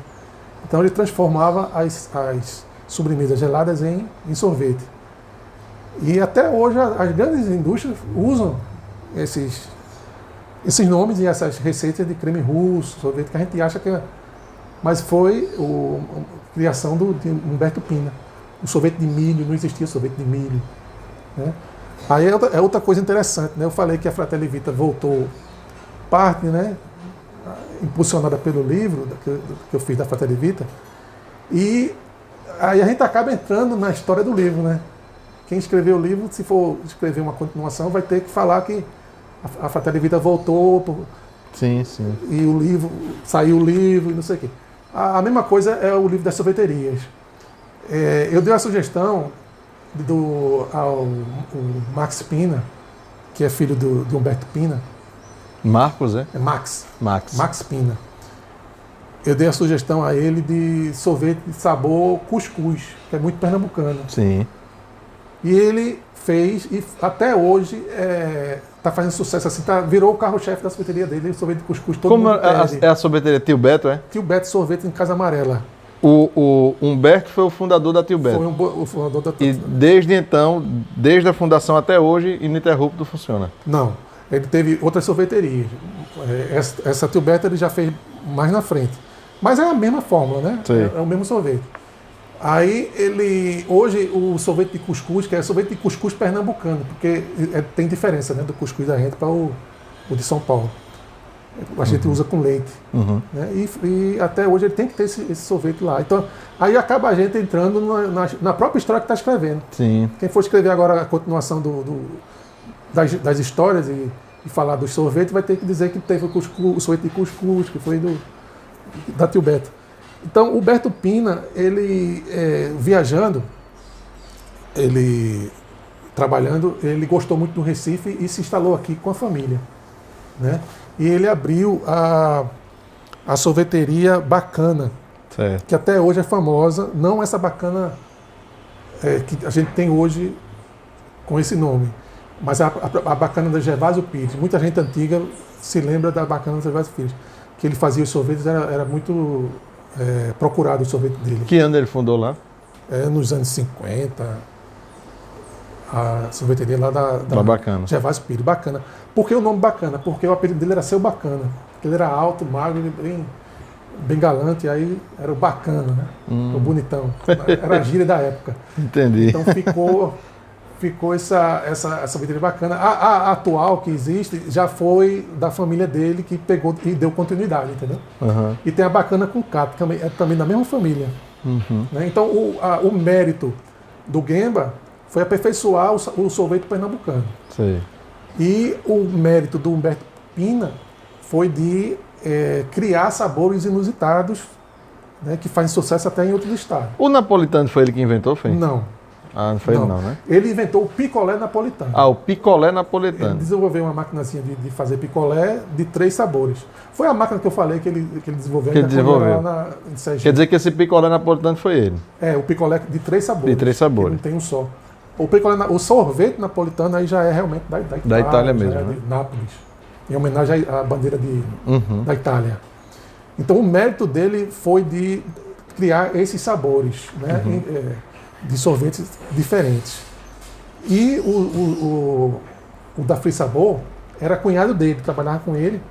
Então ele transformava as sobremesas geladas em sorvete. E até hoje as grandes indústrias usam esses nomes e essas receitas de creme russo, sorvete, que a gente acha que é... Mas foi a criação de Humberto Pina. O sorvete de milho, não existia sorvete de milho. Né? Aí é outra coisa interessante, né? Eu falei que a Fratelli Vita voltou parte, né, impulsionada pelo livro que eu fiz da Fratelli Vita, e aí a gente acaba entrando na história do livro, né? Quem escreveu o livro, se for escrever uma continuação, vai ter que falar que a Fratelli Vita voltou. Sim. E saiu o livro e não sei o quê. A mesma coisa é o livro das sorveterias. Eu dei a sugestão ao Max Pina, que é filho de Humberto Pina. Marcos, é? É Max. Max Pina. eu dei a sugestão a ele de sorvete de sabor cuscuz, que é muito pernambucano. Sim. E ele fez, e até hoje está fazendo sucesso assim, virou o carro-chefe da sorveteria dele, o sorvete de cuscuz. Todo Como mundo pede. é a sorveteria Tio Beto, é? Tio Beto Sorvete em Casa Amarela. O Humberto foi o fundador da Tio Beto. Foi o fundador da E desde então, desde a fundação até hoje, ininterrupto funciona. Não, ele teve outras sorveterias. Essa Tio Beto ele já fez mais na frente. Mas é a mesma fórmula, né? É o mesmo sorvete. Aí hoje o sorvete de cuscuz, que é sorvete de cuscuz pernambucano, porque tem diferença, né, do cuscuz da gente para o de São Paulo. A gente usa com leite. Né? E até hoje ele tem que ter esse sorvete lá. Então, aí acaba a gente entrando na própria história que está escrevendo. Sim. Quem for escrever agora a continuação das histórias e falar dos sorvetes, vai ter que dizer que teve o sorvete de cuscuz, que foi da Tio Beto. Então, o Berto Pina, ele viajando, ele trabalhando, ele gostou muito do Recife e se instalou aqui com a família, né? E ele abriu a sorveteria Bacana, certo, que até hoje é famosa, não essa Bacana que a gente tem hoje com esse nome, mas a Bacana da Gervásio Pires. Muita gente antiga se lembra da Bacana da Gervásio Pires, que ele fazia os sorvetes, era muito procurado o sorvete dele. Que ano ele fundou lá? Nos anos 50, a sorveteria lá da Bacana. Gervásio Pires, Bacana. Por que o nome Bacana? Porque o apelido dele era Seu Bacana. Ele era alto, magro, bem galante, aí era o Bacana, né? O bonitão. Era a gíria da época. Entendi. Então ficou essa sorveteria Bacana. A atual que existe já foi da família dele que pegou e deu continuidade, entendeu? E tem a Bacana com K, que é também da mesma família. Né? Então o mérito do Gemba foi aperfeiçoar o sorvete pernambucano. Sim. E o mérito do Humberto Pina foi de criar sabores inusitados, né, que fazem sucesso até em outros estados. O napolitano foi ele que inventou, foi? Não. Ah, não foi ele não, né? Ele inventou o picolé napolitano. Ah, o picolé napolitano. Ele desenvolveu uma maquinazinha de fazer picolé de 3 sabores. Foi a máquina que eu falei que ele desenvolveu. Lá em Sergipe. Quer dizer que esse picolé napolitano foi ele? O picolé de 3 sabores. De 3 sabores. Não tem um só. O sorvete napolitano aí já é realmente da Itália. Da Itália mesmo, né? De Nápoles. Em homenagem à bandeira da Itália. Então o mérito dele foi de criar esses sabores, né? De sorvetes diferentes. E o da Free Sabor era cunhado dele, trabalhava com ele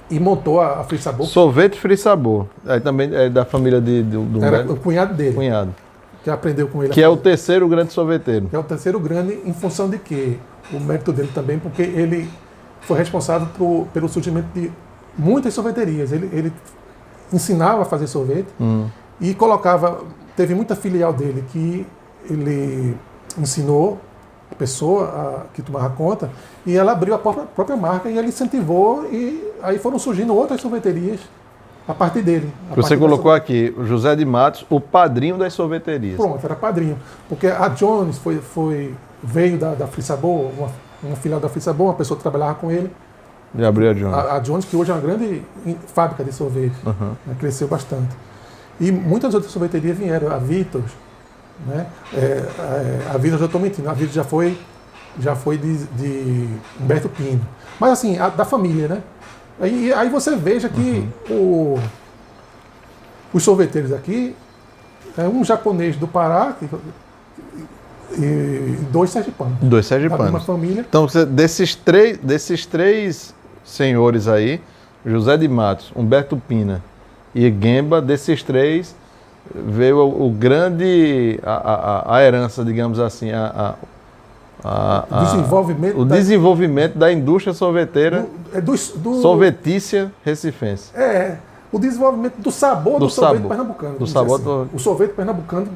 e montou a Free Sabor. Sorvete Free Sabor. Aí também é da família do era o cunhado dele. Cunhado. Que aprendeu com ele. Que é o terceiro grande sorveteiro. Que é o terceiro grande em função de quê? O mérito dele também, porque ele foi responsável pelo surgimento de muitas sorveterias. Ele ensinava a fazer sorvete e teve muita filial dele que ele ensinou a pessoa que tomava conta e ela abriu a própria marca e ele incentivou e aí foram surgindo outras sorveterias a partir dele. Você colocou aqui o José de Matos, o padrinho das sorveterias. Pronto, era padrinho. Porque a Jones veio da Free Sabor, uma filial da Free Sabor, uma pessoa que trabalhava com ele. E abriu a Jones. A Jones, que hoje é uma grande fábrica de sorvete, né, cresceu bastante. E muitas outras sorveterias vieram, a Vitos, né? A Vitos, eu estou mentindo, a Vitos já foi de Humberto Pino. Mas assim, da família, né? Aí você veja que os sorveteiros aqui, um japonês do Pará e 2 sergipanos. 2 sergipanos. Da mesma família. Então, desses três senhores aí, José de Matos, Humberto Pina e Gemba, desses 3 veio o grande, a herança, digamos assim, o desenvolvimento da indústria sorveteira, sorvetícia recifense. O desenvolvimento do sabor do sorvete pernambucano. O sorvete pernambucano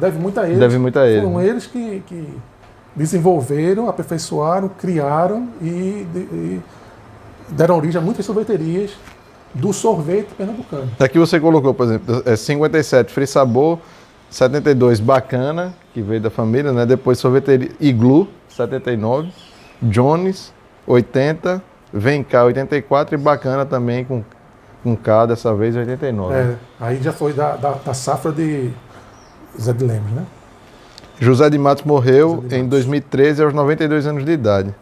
deve muito a eles. Foram eles que desenvolveram, aperfeiçoaram, criaram e deram origem a muitas sorveterias do sorvete pernambucano. Aqui você colocou, por exemplo, 57 Free Sabor, 72 Bacana, que veio da família, né? Depois sorveteria Iglu, 79, Jones, 80, Vem Cá, 84 e Bacana também com com K, dessa vez 89. Aí já foi da safra de Zé de Lemos, né? José de Matos morreu em 2013 aos 92 anos de idade.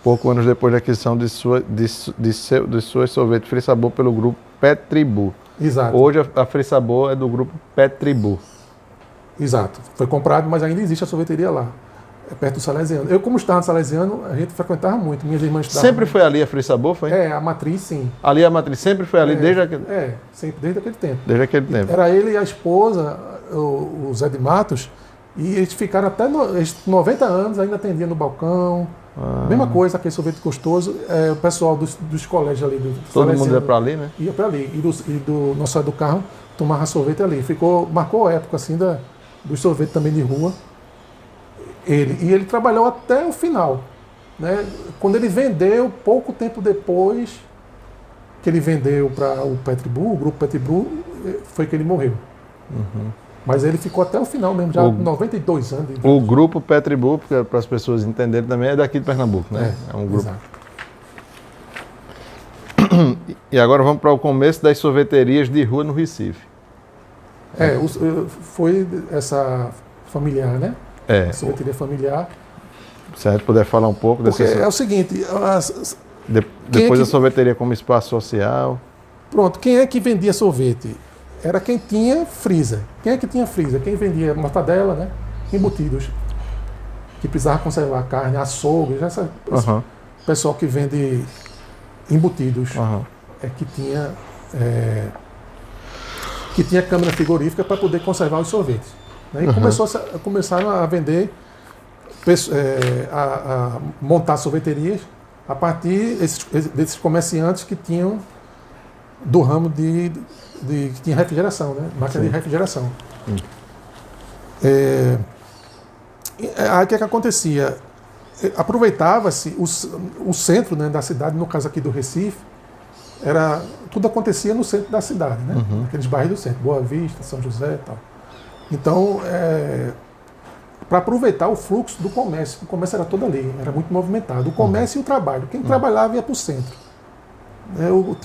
Pouco anos depois da aquisição de suas sorvetes Frissabor pelo grupo Petribu. Exato. Hoje a Frissabor é do grupo Petribu. Exato. Foi comprado, mas ainda existe a sorveteria lá. É perto do Salesiano. Eu, como estava no Salesiano, a gente frequentava muito. Minhas irmãs estudavam. Sempre foi ali a Frissabor, foi? A matriz, sim. Ali a matriz sempre foi ali desde aquele... sempre, desde aquele tempo. Desde aquele tempo. Era ele e a esposa, o Zé de Matos, e eles ficaram até 90 anos, ainda atendiam no balcão. Mesma coisa, aquele sorvete gostoso. O pessoal dos colégios ali. Todo mundo ia para ali, né? Ia para ali. E do nosso do carro tomava sorvete ali. Marcou a época assim do sorvete também de rua. Ele trabalhou até o final. Né? Quando ele vendeu, pouco tempo depois que ele vendeu para o Petribu, o grupo Petribu, foi que ele morreu. Uhum. Mas ele ficou até o final mesmo, já com 92 anos. O grupo Petribu, para as pessoas entenderem também, é daqui de Pernambuco, né? É um grupo. Exato. E agora vamos para o começo das sorveterias de rua no Recife. Foi essa familiar, né? A sorveteria familiar. Certo, puder falar um pouco dessa... Porque é o seguinte... Depois a sorveteria como espaço social. Pronto, quem é que vendia sorvete? Era quem tinha freezer. Quem é que tinha freezer? Quem vendia mortadela, né? Embutidos. Que precisava conservar carne, açougue. Esse pessoal que vende embutidos. É que tinha câmara frigorífica para poder conservar os sorvetes. Né? E começaram a vender, a montar sorveterias a partir desses comerciantes que tinham do ramo que tinha refrigeração, né? Máquina de refrigeração. Aí o que acontecia? Aproveitava-se o centro, né, da cidade, no caso aqui do Recife, tudo acontecia no centro da cidade, né? Aqueles bairros do centro, Boa Vista, São José e tal. Então, para aproveitar o fluxo do comércio, o comércio era todo ali, era muito movimentado. O comércio e o trabalho. Quem trabalhava ia para o centro.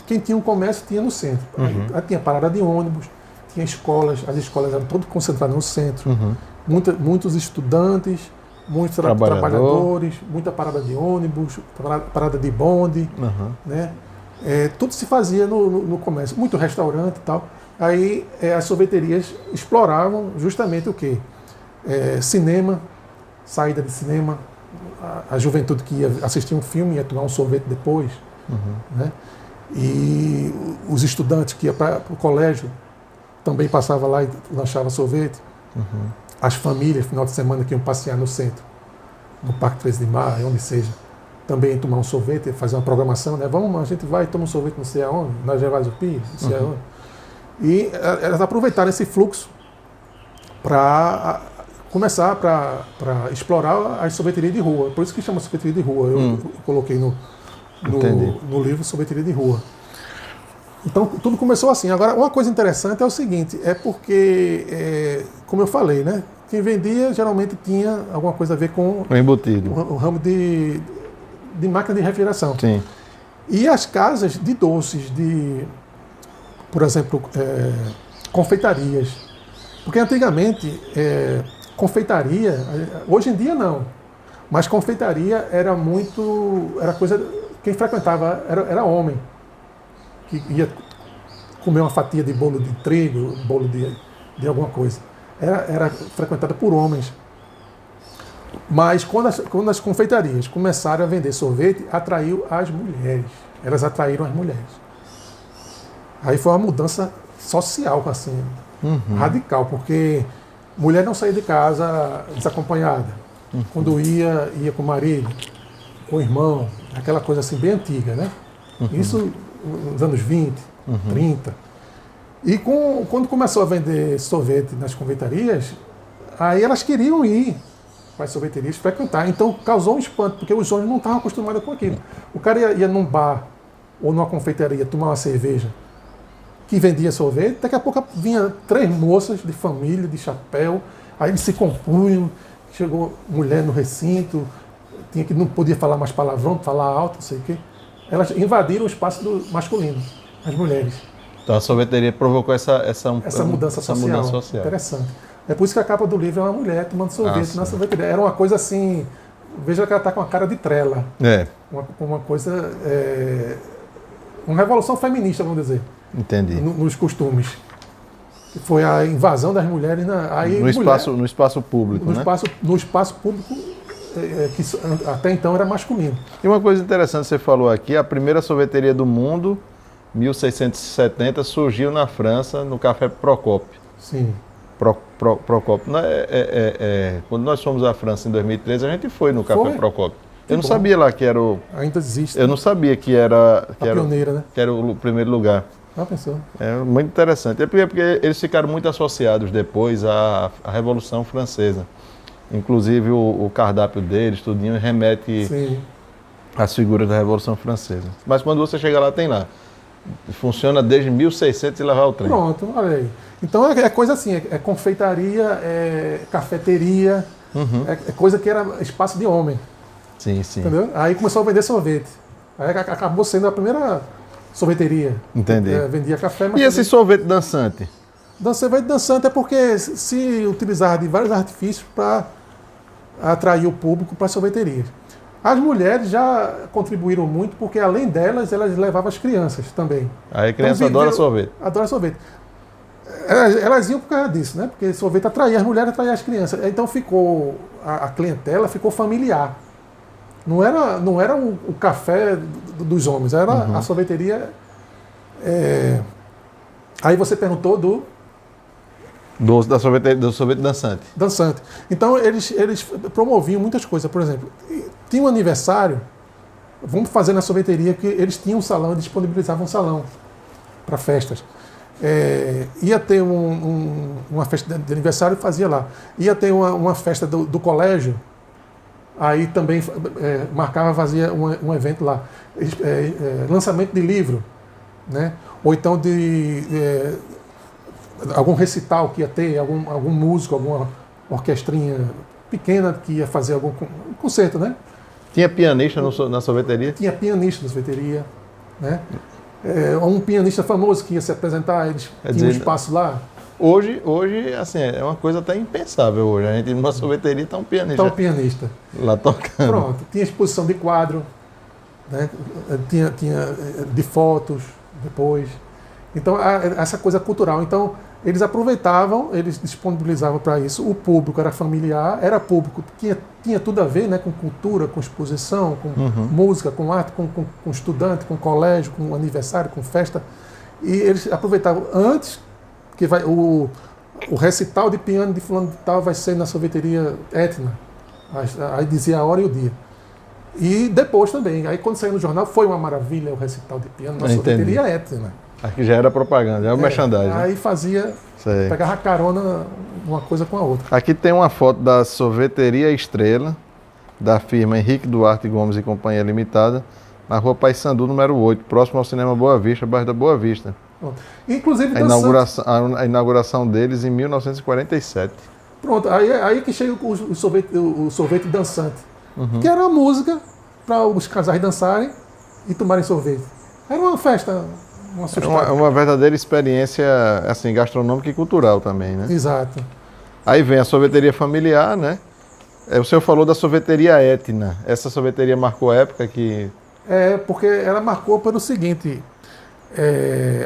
Quem tinha um comércio tinha no centro. Aí tinha parada de ônibus, tinha escolas, as escolas eram todas concentradas no centro. Muitos estudantes, muitos trabalhadores, muita parada de ônibus, parada de bonde. Né? Tudo se fazia no comércio, muito restaurante e tal. Aí as sorveterias exploravam justamente o quê? Cinema, saída de cinema, a juventude que ia assistir um filme ia tomar um sorvete depois. Né? E os estudantes que iam para o colégio também passavam lá e lanchavam sorvete. As famílias, final de semana, que iam passear no centro, no Parque 13 de Maio, onde seja, também tomar um sorvete, fazer uma programação, né? A gente vai e toma um sorvete não sei aonde, na Gervásio Pires, não sei aonde. E elas aproveitaram esse fluxo para começar para explorar as sorveterias de rua. Por isso que chama sorveteria de rua. Eu coloquei no livro Sorveteria de Rua. Então, tudo começou assim. Agora, uma coisa interessante é o seguinte, porque, como eu falei, né? Quem vendia geralmente tinha alguma coisa a ver com o embutido. O ramo de máquina de refrigeração. Sim. E as casas de doces, por exemplo, confeitarias. Porque antigamente, confeitaria, hoje em dia não, mas confeitaria era coisa, quem frequentava era homem, que ia comer uma fatia de bolo de trigo, bolo de alguma coisa. Era frequentada por homens. Mas quando as confeitarias começaram a vender sorvete, atraiu as mulheres. Elas atraíram as mulheres. Aí foi uma mudança social, assim, radical, porque mulher não saía de casa desacompanhada. Quando ia com o marido, com o irmão, aquela coisa assim bem antiga, né? Isso nos anos 20, 30. E quando começou a vender sorvete nas confeitarias, aí elas queriam ir para as sorveterias frequentar. Então causou um espanto, porque os homens não estavam acostumados com aquilo. O cara ia num bar ou numa confeitaria tomar uma cerveja que vendia sorvete, daqui a pouco vinha 3 moças de família, de chapéu, aí eles se compunham, chegou mulher no recinto, não podia falar mais palavrão, falar alto, não sei o quê. Elas invadiram o espaço masculino. as mulheres. Então a sorveteria provocou essa mudança social. Interessante. É por isso que a capa do livro é uma mulher tomando sorvete na sorveteria. Era uma coisa assim, veja que ela está com a cara de trela. Uma coisa, uma revolução feminista, vamos dizer. Entendi. Nos costumes. Foi a invasão das mulheres no espaço público, no espaço público que até então era masculino. E uma coisa interessante você falou aqui, a primeira sorveteria do mundo, 1670, surgiu na França, no Café Procópio. Sim. Procópio. Quando nós fomos à França em 2013, a gente foi no Café Procópio. Eu não sabia lá que era o... Ainda existe. Eu não sabia que era... pioneira, né? Que era o primeiro lugar. Pensou. É muito interessante. É porque eles ficaram muito associados depois à Revolução Francesa. Inclusive o cardápio deles, tudinho, remete às figuras da Revolução Francesa. Mas quando você chega lá, tem lá. Funciona desde 1600 e levar o trem. Pronto, olha aí. Então é coisa assim, é confeitaria, é cafeteria, é coisa que era espaço de homem. Sim, sim. Entendeu? Aí começou a vender sorvete. Aí acabou sendo a primeira sorveteria. Entendi. Vendia café, mas... E esse sorvete dançante? Sorvete dançante é porque se utilizava de vários artifícios para atrair o público para as sorveterias. As mulheres já contribuíram muito, porque além delas, elas levavam as crianças também. Aí a criança adora sorvete. Adora sorvete. Elas iam por causa disso, né? Porque sorvete atraía as mulheres, atraía as crianças. Então ficou, a clientela ficou familiar. Não era o café dos homens, era a sorveteria. Aí você perguntou do sorvete dançante. Dançante. Então eles promoviam muitas coisas. Por exemplo, tinha um aniversário, vamos fazer na sorveteria, que eles tinham um salão, eles disponibilizavam um salão para festas. Ia ter uma festa de aniversário, fazia lá. Ia ter uma festa do colégio, aí também marcava, fazia um evento lá. Lançamento de livro, né? Ou então de algum recital que ia ter, algum músico, alguma orquestrinha pequena que ia fazer algum concerto, né? Tinha pianista na sorveteria? Tinha pianista na sorveteria, né? Um pianista famoso que ia se apresentar, eles tinham um espaço lá. Hoje, assim, é uma coisa até impensável hoje. A gente numa sorveteria está um pianista. Está um pianista. Lá tocando. Pronto. Tinha exposição de quadro, né? Tinha de fotos depois. Então, essa coisa cultural. Então, eles aproveitavam, eles disponibilizavam para isso. O público era familiar, era público que tinha tudo a ver, né, com cultura, com exposição, com música, com arte, com estudante, com colégio, com aniversário, com festa. E eles aproveitavam antes, que o recital de piano de fulano de tal vai ser na sorveteria Etna. Aí dizia a hora e o dia. E depois também. Aí quando saiu no jornal, foi uma maravilha o recital de piano na sorveteria Etna. Aqui já era propaganda, já era merchandising. Aí fazia, pegava carona uma coisa com a outra. Aqui tem uma foto da Sorveteria Estrela, da firma Henrique Duarte Gomes e Companhia Limitada, na rua Paissandu, número 8, próximo ao Cinema Boa Vista, bairro da Boa Vista. Inclusive a inauguração deles em 1947. Pronto, aí que chega o sorvete dançante, que era uma música para os casais dançarem e tomarem sorvete. Era uma festa. Uma verdadeira experiência assim, gastronômica e cultural também, né? Exato. Aí vem a sorveteria familiar, né? O senhor falou da sorveteria Etna. Essa sorveteria marcou a época que... porque ela marcou pelo seguinte,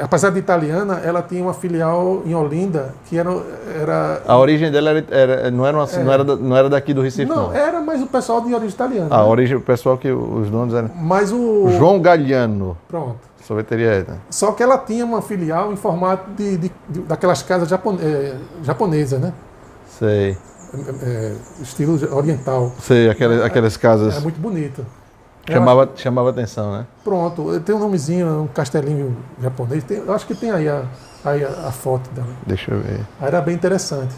apesar de italiana, ela tinha uma filial em Olinda que era... A origem dela não era daqui do Recife, não? Não, era mais o pessoal de origem italiana. A origem, o pessoal que os donos eram... Mas João Galliano. Pronto. Sorveteria Etna. Só que ela tinha uma filial em formato daquelas casas japonesas, né? Sei. Estilo oriental. Sei, aquelas casas. É muito bonita. Chamava atenção, né? Pronto, tem um nomezinho, um castelinho japonês. Eu acho que tem aí a foto dela. Deixa eu ver. Aí era bem interessante.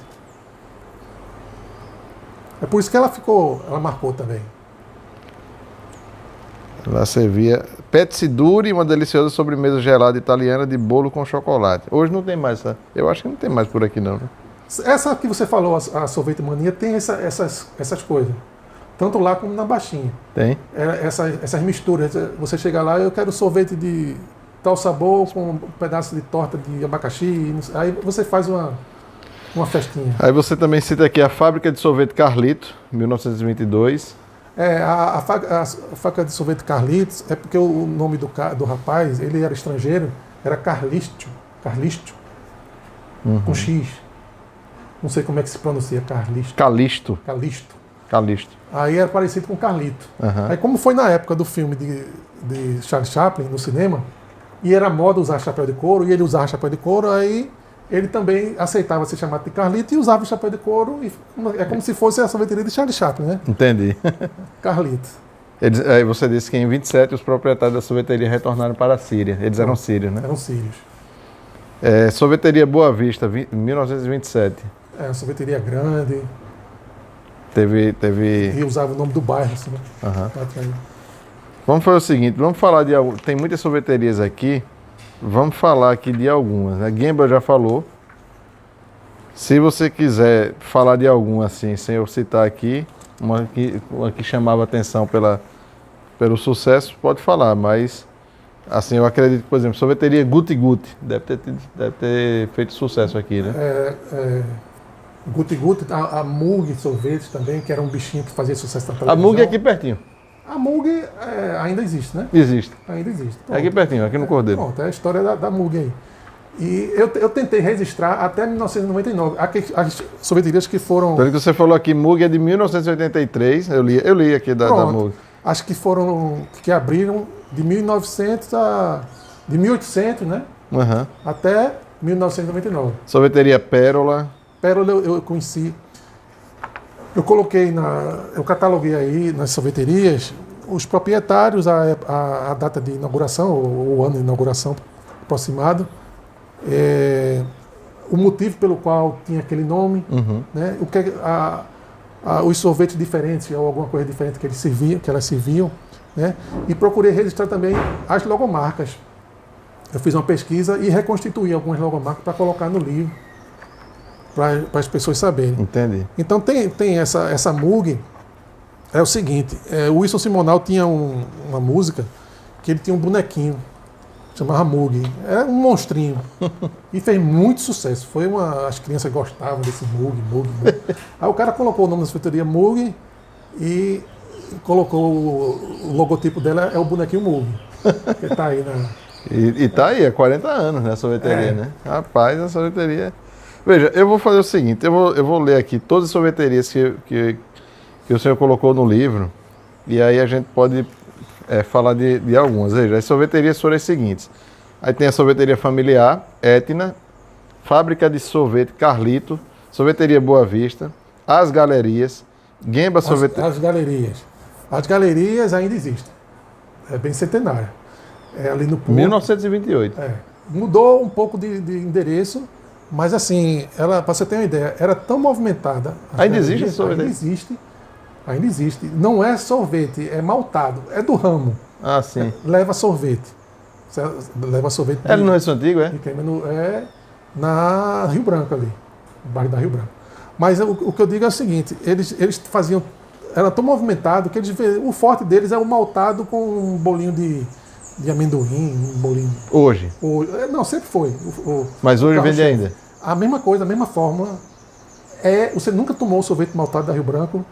É por isso que ela marcou também. Ela servia pezzi duri, uma deliciosa sobremesa gelada italiana de bolo com chocolate. Hoje não tem mais, sabe? Eu acho que não tem mais por aqui, não. Essa que você falou, a Sorvete Mania, tem essas coisas. Tanto lá como na Baixinha. Tem? Essas misturas. Você chega lá, eu quero sorvete de tal sabor com um pedaço de torta de abacaxi. Aí você faz uma festinha. Aí você também cita aqui a fábrica de sorvete Carlito, 1922. A fábrica de sorvete Carlitos é porque o nome do rapaz, ele era estrangeiro, era Carlisto, com X. Não sei como é que se pronuncia, Calisto. Aí era parecido com Carlito. Aí como foi na época do filme de Charlie Chaplin, no cinema, e era moda usar chapéu de couro, e ele usava chapéu de couro, aí ele também aceitava ser chamado de Carlito e usava o chapéu de couro. E é como se fosse a sorveteria de Charlie Chaplin, né? Entendi. Carlito. Aí você disse que em 27 os proprietários da sorveteria retornaram para a Síria. Eles eram sírios, né? Eram sírios. Sorveteria Boa Vista, 1927. Uma sorveteria grande. Teve... E usava o nome do bairro, assim, né? Vamos fazer o seguinte, vamos falar de... Tem muitas sorveterias aqui. Vamos falar aqui de algumas. A Gemba já falou. Se você quiser falar de alguma assim, sem eu citar aqui, uma que chamava atenção pelo sucesso, pode falar, mas assim, eu acredito que, por exemplo, sorveteria Guti Guti deve ter feito sucesso aqui, né? Guti Guti, a Mug Sorvetes também, que era um bichinho que fazia sucesso na televisão. A Mug é aqui pertinho. A Mug ainda existe, né? Existe. Ainda existe. É aqui pertinho, aqui no Cordeiro. Pronto, é a história da Mug aí. E eu tentei registrar até 1999. As sorveterias que foram... Pelo que você falou aqui, Mug é de 1983. Eu li aqui da Mug. Acho que foram... Que abriram de 1900 de 1800, né? Até 1999. Sorveteria Pérola. Pérola eu conheci... Eu coloquei eu cataloguei aí nas sorveterias os proprietários, a data de inauguração, ou o ano de inauguração aproximado, o motivo pelo qual tinha aquele nome, né? Os sorvetes diferentes ou alguma coisa diferente que elas serviam, né? E procurei registrar também as logomarcas. Eu fiz uma pesquisa e reconstituí algumas logomarcas para colocar no livro, para as pessoas saberem. Entendi. Então tem essa Mug, é o seguinte, o Wilson Simonal tinha uma música que ele tinha um bonequinho, chamava Mug, era um monstrinho, e fez muito sucesso, as crianças gostavam desse Mug. Aí o cara colocou o nome da sorveteria Mug e colocou o logotipo dela, é o bonequinho Mug, que está aí E tá aí, há 40 anos, né, a sorveteria, né? Rapaz, a sorveteria... Veja, eu vou fazer o seguinte, eu vou ler aqui todas as sorveterias que o senhor colocou no livro, e aí a gente pode falar de algumas. Veja, as sorveterias foram as seguintes. Aí tem a sorveteria familiar, Etna, fábrica de sorvete Carlito, sorveteria Boa Vista, As Galerias, Gemba Sorveteria... As galerias ainda existem. É bem centenária. É ali no Porto. 1928. Mudou um pouco de endereço, mas assim, para você ter uma ideia, era tão movimentada. Ainda existe esse sorvete? Ainda existe. Não é sorvete, é maltado. É do ramo. Ah, sim. Leva sorvete. Leva sorvete. É no Rio Antigo, é? É na Rio Branco ali. No bairro da Rio Branco. Mas o que eu digo é o seguinte, eles faziam... Era tão movimentado que o forte deles é o maltado com um bolinho de amendoim, um bolinho... Hoje? Não, sempre foi. Mas hoje vende ainda? A mesma coisa, a mesma fórmula. Você nunca tomou o sorvete maltado da Rio Branco?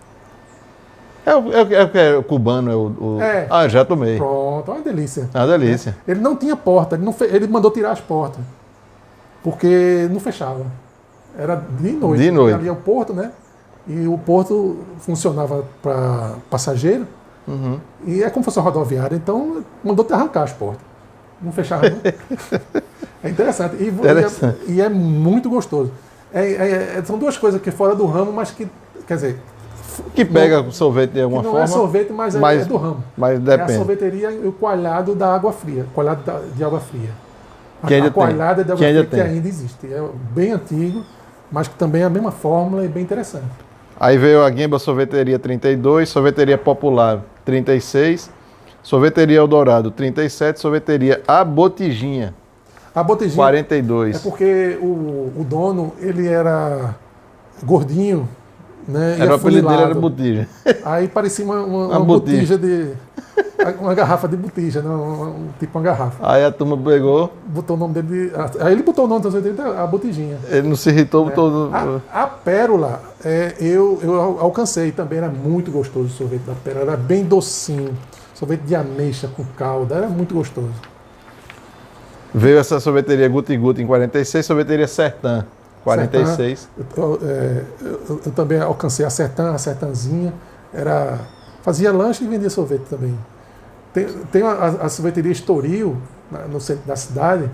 É o cubano, Ah, já tomei. Pronto, é uma delícia. É uma delícia. Ele não tinha porta, ele mandou tirar as portas, porque não fechava. Era de noite. De noite. Ali é o porto, né? E o porto funcionava para passageiro. E é como se fosse uma rodoviária, então mandou te arrancar as portas. Não fechava, não. É interessante. E é muito gostoso. São duas coisas que fora do ramo, mas que, quer dizer... Que pega sorvete de alguma forma. Não é sorvete, mas é do ramo. Mas depende. É a sorveteria e o coalhado da água fria. Coalhado de água fria. A coalhada de água fria que ainda existe. É bem antigo, mas que também é a mesma fórmula e bem interessante. Aí veio a Gemba Sorveteria 32, Sorveteria Popular 36, Sorveteria Eldorado 37, Sorveteria A Botijinha. A Botijinha 42. É porque o dono, ele era gordinho, né? O apelido dele era Botija. Aí parecia uma botija de uma garrafa de botija, tipo uma garrafa. Aí a turma pegou. Botou o nome dele. Aí ele botou o nome da sorveteria, a botijinha. Ele não se irritou, botou. A Pérola, eu alcancei também, era muito gostoso o sorvete da Pérola, era bem docinho. Sorvete de ameixa com calda, era muito gostoso. Veio essa sorveteria Guti Guti em 46, sorveteria Sertã, 46. Eu também alcancei a Sertãzinha, fazia lanche e vendia sorvete também. Tem a sorveteria Estoril, no centro da cidade,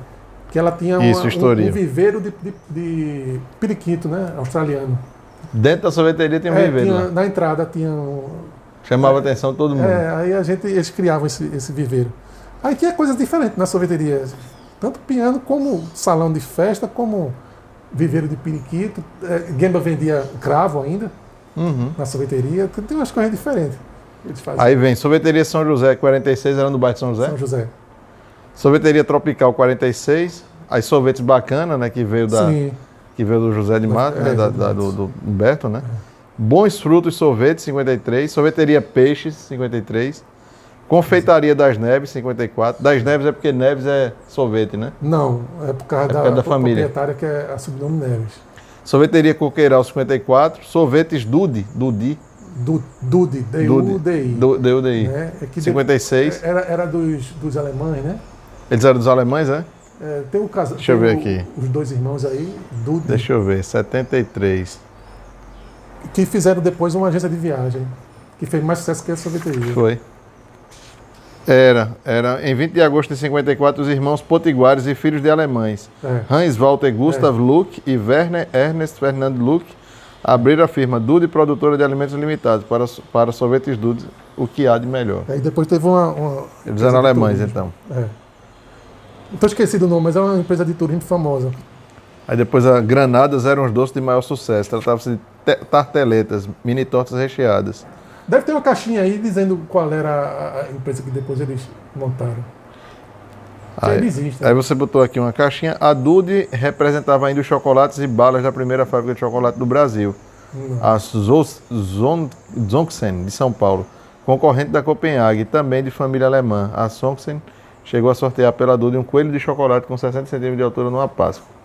que ela tinha um viveiro de periquito, né, australiano. Dentro da sorveteria tem um viveiro. Na entrada tinha chamava a atenção de todo mundo. Aí eles criavam esse viveiro. Aí tinha coisas diferentes na sorveteria. Tanto piano como salão de festa, como viveiro de periquito. Gemba vendia cravo ainda na sorveteria. Tem umas coisas diferentes que eles faziam. Aí vem sorveteria São José, 46, era no bairro de São José? São José. Sorveteria Tropical, 46. Aí sorvetes bacana, né, que veio do José de Matos, né, do Humberto, né? Bons Frutos Sorvetes, 53. Sorveteria Peixes, 53. Confeitaria das Neves, 54. Das Neves é porque Neves é sorvete, né? Não, é por causa da família proprietária, que é a sobrenome Neves. Sorveteria Coqueiral, 54. Sorvetes Dudi. Dudi, D-U-D-I. D-U-D-I. Né? 56. Era dos alemães, né? Eles eram dos alemães, é? Tem um caso. Deixa eu ver aqui. Os dois irmãos aí, Dudi. Deixa eu ver, 73. Que fizeram depois uma agência de viagem, que fez mais sucesso que a sorveteria. Foi. Era em 20 de agosto de 54, os irmãos Potiguares e filhos de alemães, Hans Walter Gustav Luck e Werner Ernest Fernand Luck, abriram a firma Dudi Produtora de Alimentos Limitados para sorvetes Dudi, o que há de melhor. Aí depois teve uma Eles eram alemães, então. Estou esquecido o nome, mas é uma empresa de turismo famosa. Aí depois a Granadas eram os doces de maior sucesso. Tratava-se de tarteletas, mini tortas recheadas. Deve ter uma caixinha aí dizendo qual era a empresa que depois eles montaram. Aí existe. Aí você botou aqui uma caixinha. A Dudi representava ainda os chocolates e balas da primeira fábrica de chocolate do Brasil. A Zonxen, de São Paulo, concorrente da Copenhague, também de família alemã. A Zonxen chegou a sortear pela Dudi um coelho de chocolate com 60 centímetros de altura numa Páscoa.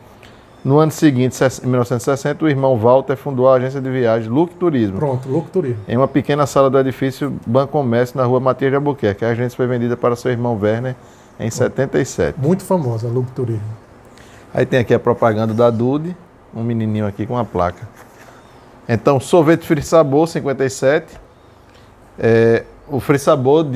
No ano seguinte, em 1960, o irmão Walter fundou a agência de viagens Luck Turismo. Pronto, Luck Turismo. Em uma pequena sala do edifício Bancomércio, na rua Matias de Albuquerque. A agência foi vendida para seu irmão Werner em 77. Muito famosa, Luck Turismo. Aí tem aqui a propaganda da Dudi, um menininho aqui com uma placa. Então, sorvete Free Sabor, 57. O Free Sabor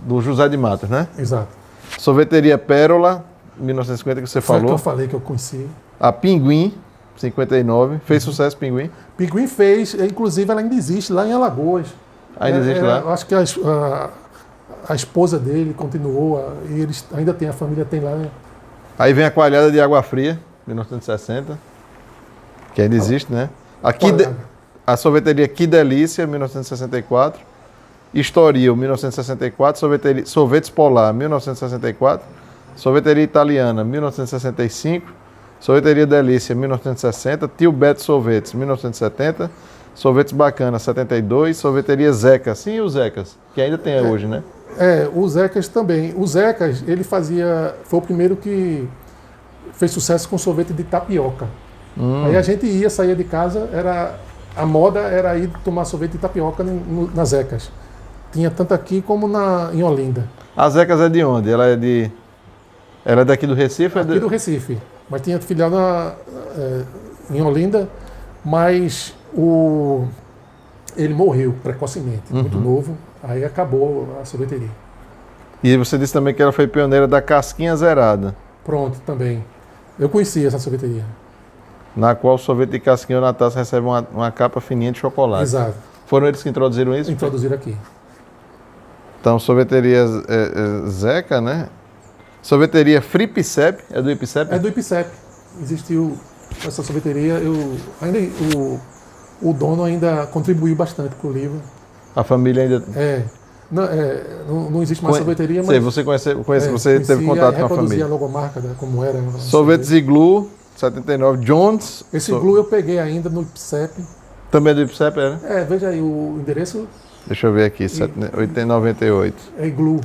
do José de Matos, né? Exato. Sorveteria Pérola, 1950, que você falou. Que eu falei que eu conheci. A Pinguim, 59. Fez sucesso, Pinguim? Pinguim fez, inclusive ela ainda existe lá em Alagoas. Ainda existe lá? Acho que a esposa dele continuou, e eles ainda tem, a família tem lá. Né? Aí vem a Coalhada de Água Fria, 1960. Que ainda existe, né? A sorveteria Que Delícia, 1964. Estoril, 1964. Sorvetes Polar, 1964. Sorveteria Italiana, 1965. Sorveteria Delícia, 1960. Tio Beto Sorvetes, 1970. Sorvetes Bacana, 72. Sorveteria Zeca. Sim, o Zecas, que ainda tem hoje, né? O Zecas também. O Zecas, ele foi o primeiro que fez sucesso com sorvete de tapioca. Aí a gente saía de casa, a moda era ir tomar sorvete de tapioca nas Zecas. Tinha tanto aqui como em Olinda. A Zecas é de onde? Ela é daqui do Recife? Aqui do Recife. Mas tinha filial em Olinda, mas ele morreu precocemente, muito novo, aí acabou a sorveteria. E você disse também que ela foi pioneira da casquinha zerada. Pronto, também. Eu conheci essa sorveteria. Na qual o sorvete de casquinha ou na taça recebe uma capa fininha de chocolate. Exato. Foram eles que introduziram isso? Introduziram aqui. Então, sorveteria Zeca, né? Sorveteria Fripicep, é do Ipicep? É do Ipicep. Existiu essa sorveteria. O dono ainda contribuiu bastante para o livro. A família ainda... Não existe mais sorveteria, mas... Você você teve contato com a família. A logomarca, como era. Sorvetes Iglu, 79. Jones. Esse Iglu eu peguei ainda no Ipicep. Também é do Ipicep, era? Veja aí o endereço. Deixa eu ver aqui, 98. É Iglu.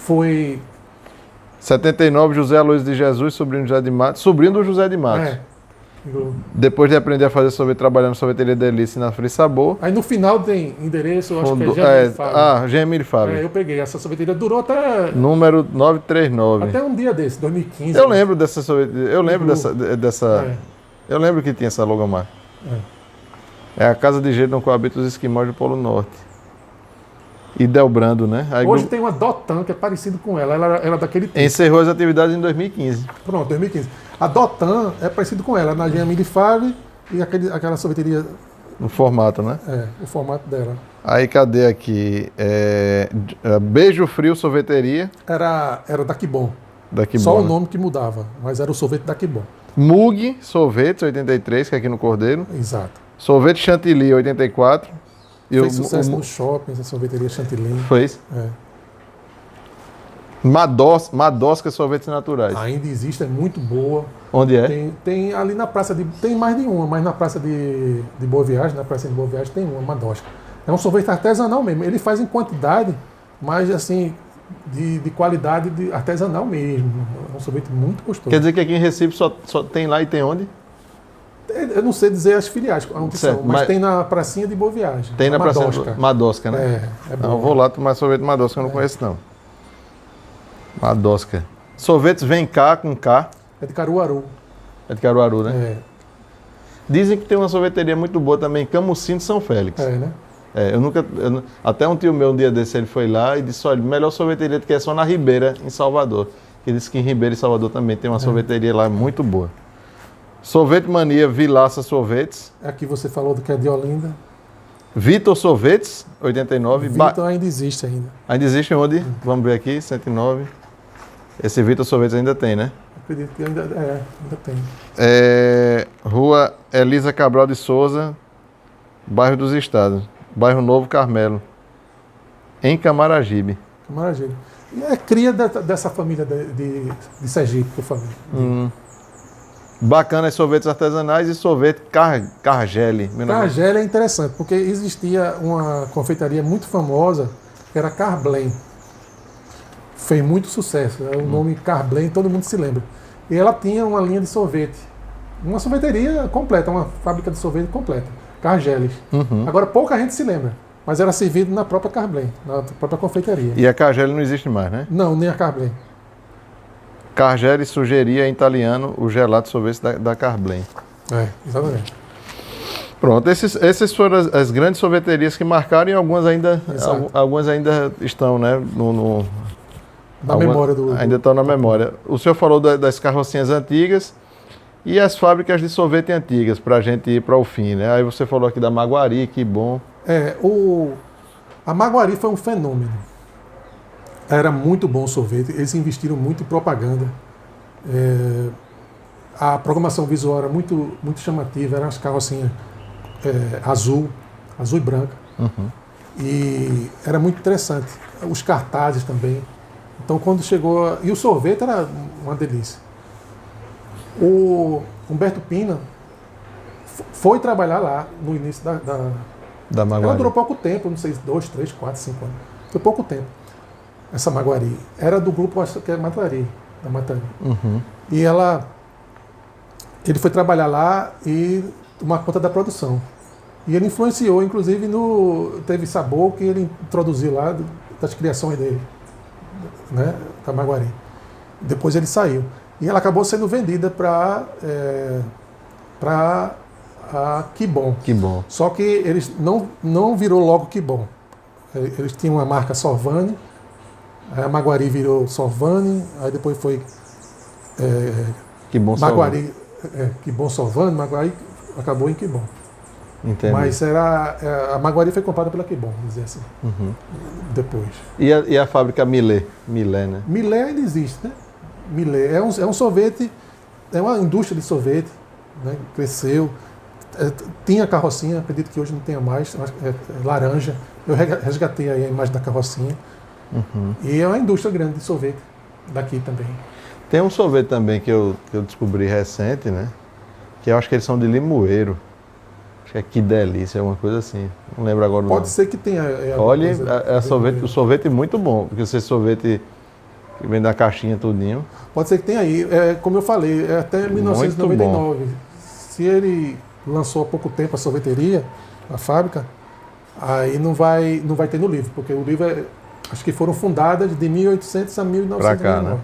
Foi... 79, José Aloysio de Jesus, sobrinho do José de Matos. É, Iglu. Depois de aprender a fazer sorvete, trabalhando na sorveteria Delícia e na Free Sabor. Aí no final tem endereço, eu acho que é Gemini Fábio. Gemini Fábio. Eu peguei. Essa sorveteria durou até... Número 939. Até um dia desse, 2015. Eu lembro dessa sorveteria. Eu lembro dessa... Eu lembro que tinha essa logomarca. É a casa de gelo onde coabitam os esquimós do Polo Norte. E Delbrando, né? Aí hoje tem uma Dotan que é parecido com ela. Ela era daquele tempo. Encerrou as atividades em 2015. Pronto, 2015. A Dotan é parecido com ela, na Gemini Fábio e aquela sorveteria... No formato, né? O formato dela. Aí cadê aqui? Beijo Frio Sorveteria. Era da Kibon. Só o nome que mudava, mas era o sorvete da Kibon. Mug Sorvetes, 83, que é aqui no Cordeiro. Exato. Sorvete Chantilly, 84. Fez sucesso no shopping, essa sorveteria Chantilly. Fez? Madosca Sorvetes Naturais. Ainda existe, é muito boa. Onde é? Tem ali na praça tem mais de uma, mas na praça de Boa Viagem, na praça de Boa Viagem tem uma, Madosca. É um sorvete artesanal mesmo. Ele faz em quantidade, mas assim, de qualidade artesanal mesmo. É um sorvete muito gostoso. Quer dizer que aqui em Recife só tem lá e tem onde? Eu não sei dizer as filiais, onde são, mas tem na pracinha de Boa Viagem. Tem na pracinha Madosca, né? É bom. Não, eu vou lá tomar sorvete Madosca, eu não conheço não. Madosca. Sorvetes Vem Cá, com K. É de Caruaru. É de Caruaru, né? Dizem que tem uma sorveteria muito boa também, Camusim de São Félix. Né? Até um tio meu, um dia desse, ele foi lá e disse, olha, melhor sorveteria que é só na Ribeira, em Salvador. Ele disse que em Ribeira e Salvador também tem uma sorveteria lá muito boa. Sorvete Mania, Vilaça Sorvetes. Aqui você falou do que é de Olinda. Vitor Sorvetes, 89. Vitor ainda existe ainda. Ainda existe onde? Vamos ver aqui, 109. Esse Vitor Sorvetes ainda tem, né? Acredito que ainda tem. Rua Elisa Cabral de Souza, bairro dos Estados. Bairro Novo Carmelo. Em Camaragibe. Camaragibe. E é cria dessa família de Sergipe, por favor. Bacanas sorvetes artesanais e sorvete Cargelli. Cargelli é interessante, porque existia uma confeitaria muito famosa, que era Carblen. Fez muito sucesso. O nome Carblen, todo mundo se lembra. E ela tinha uma linha de sorvete. Uma sorveteria completa, uma fábrica de sorvete completa. Cargelli. Agora pouca gente se lembra, mas era servido na própria Carblen, na própria confeitaria. E a Cargelli não existe mais, né? Não, nem a Carblen. Cargelli sugeria em italiano o gelato sorvete da Carblen. Exatamente. Pronto, essas foram as grandes sorveterias que marcaram e algumas ainda estão, né, na memória ainda estão na memória. O senhor falou das carrocinhas antigas e as fábricas de sorvete antigas, para a gente ir para o fim, né? Aí você falou aqui da Maguari, que bom. A Maguari foi um fenômeno. Era muito bom o sorvete, eles investiram muito em propaganda. A programação visual era muito, muito chamativa, eram as carrocinhas azul e branca. E era muito interessante. Os cartazes também. Então quando chegou... E o sorvete era uma delícia. O Humberto Pina foi trabalhar lá no início da Maguari. Ela durou pouco tempo, não sei, 2, 3, 4, 5 anos. Foi pouco tempo. Essa Maguari. Era do grupo, acho que é Matari, da Matari. E ele foi trabalhar lá e tomar conta da produção. E ele influenciou, inclusive, teve sabor que ele introduziu lá das criações dele, né, da Maguari. Depois ele saiu. E ela acabou sendo vendida para a Kibon. Só que eles não virou logo Kibon. Eles tinham uma marca Sorvani, a Maguari virou Sorvani, aí depois foi Kibon Maguari, Kibon Sorvani, Maguari acabou em Kibon. Entendi. Mas a Maguari foi comprada pela Kibon, vamos dizer assim. Depois. E a fábrica Millet, né? Millet ainda existe, né? Millet é um sorvete, é uma indústria de sorvete, né? Cresceu. Tinha carrocinha, acredito que hoje não tenha mais, laranja. Eu resgatei aí a imagem da carrocinha. E é uma indústria grande de sorvete daqui também. Tem um sorvete também que eu descobri recente, né? Que eu acho que eles são de Limoeiro. Acho que é Que Delícia, uma coisa assim. Não lembro agora o nome. Pode ser que tenha. Olha, o sorvete é muito bom, porque esse sorvete que vem da caixinha tudinho. Pode ser que tenha aí. Como eu falei, é até 1999. Se ele lançou há pouco tempo a sorveteria, a fábrica, aí não vai ter no livro, porque o livro acho que foram fundadas de 1800 a 1999. Pra cá, né?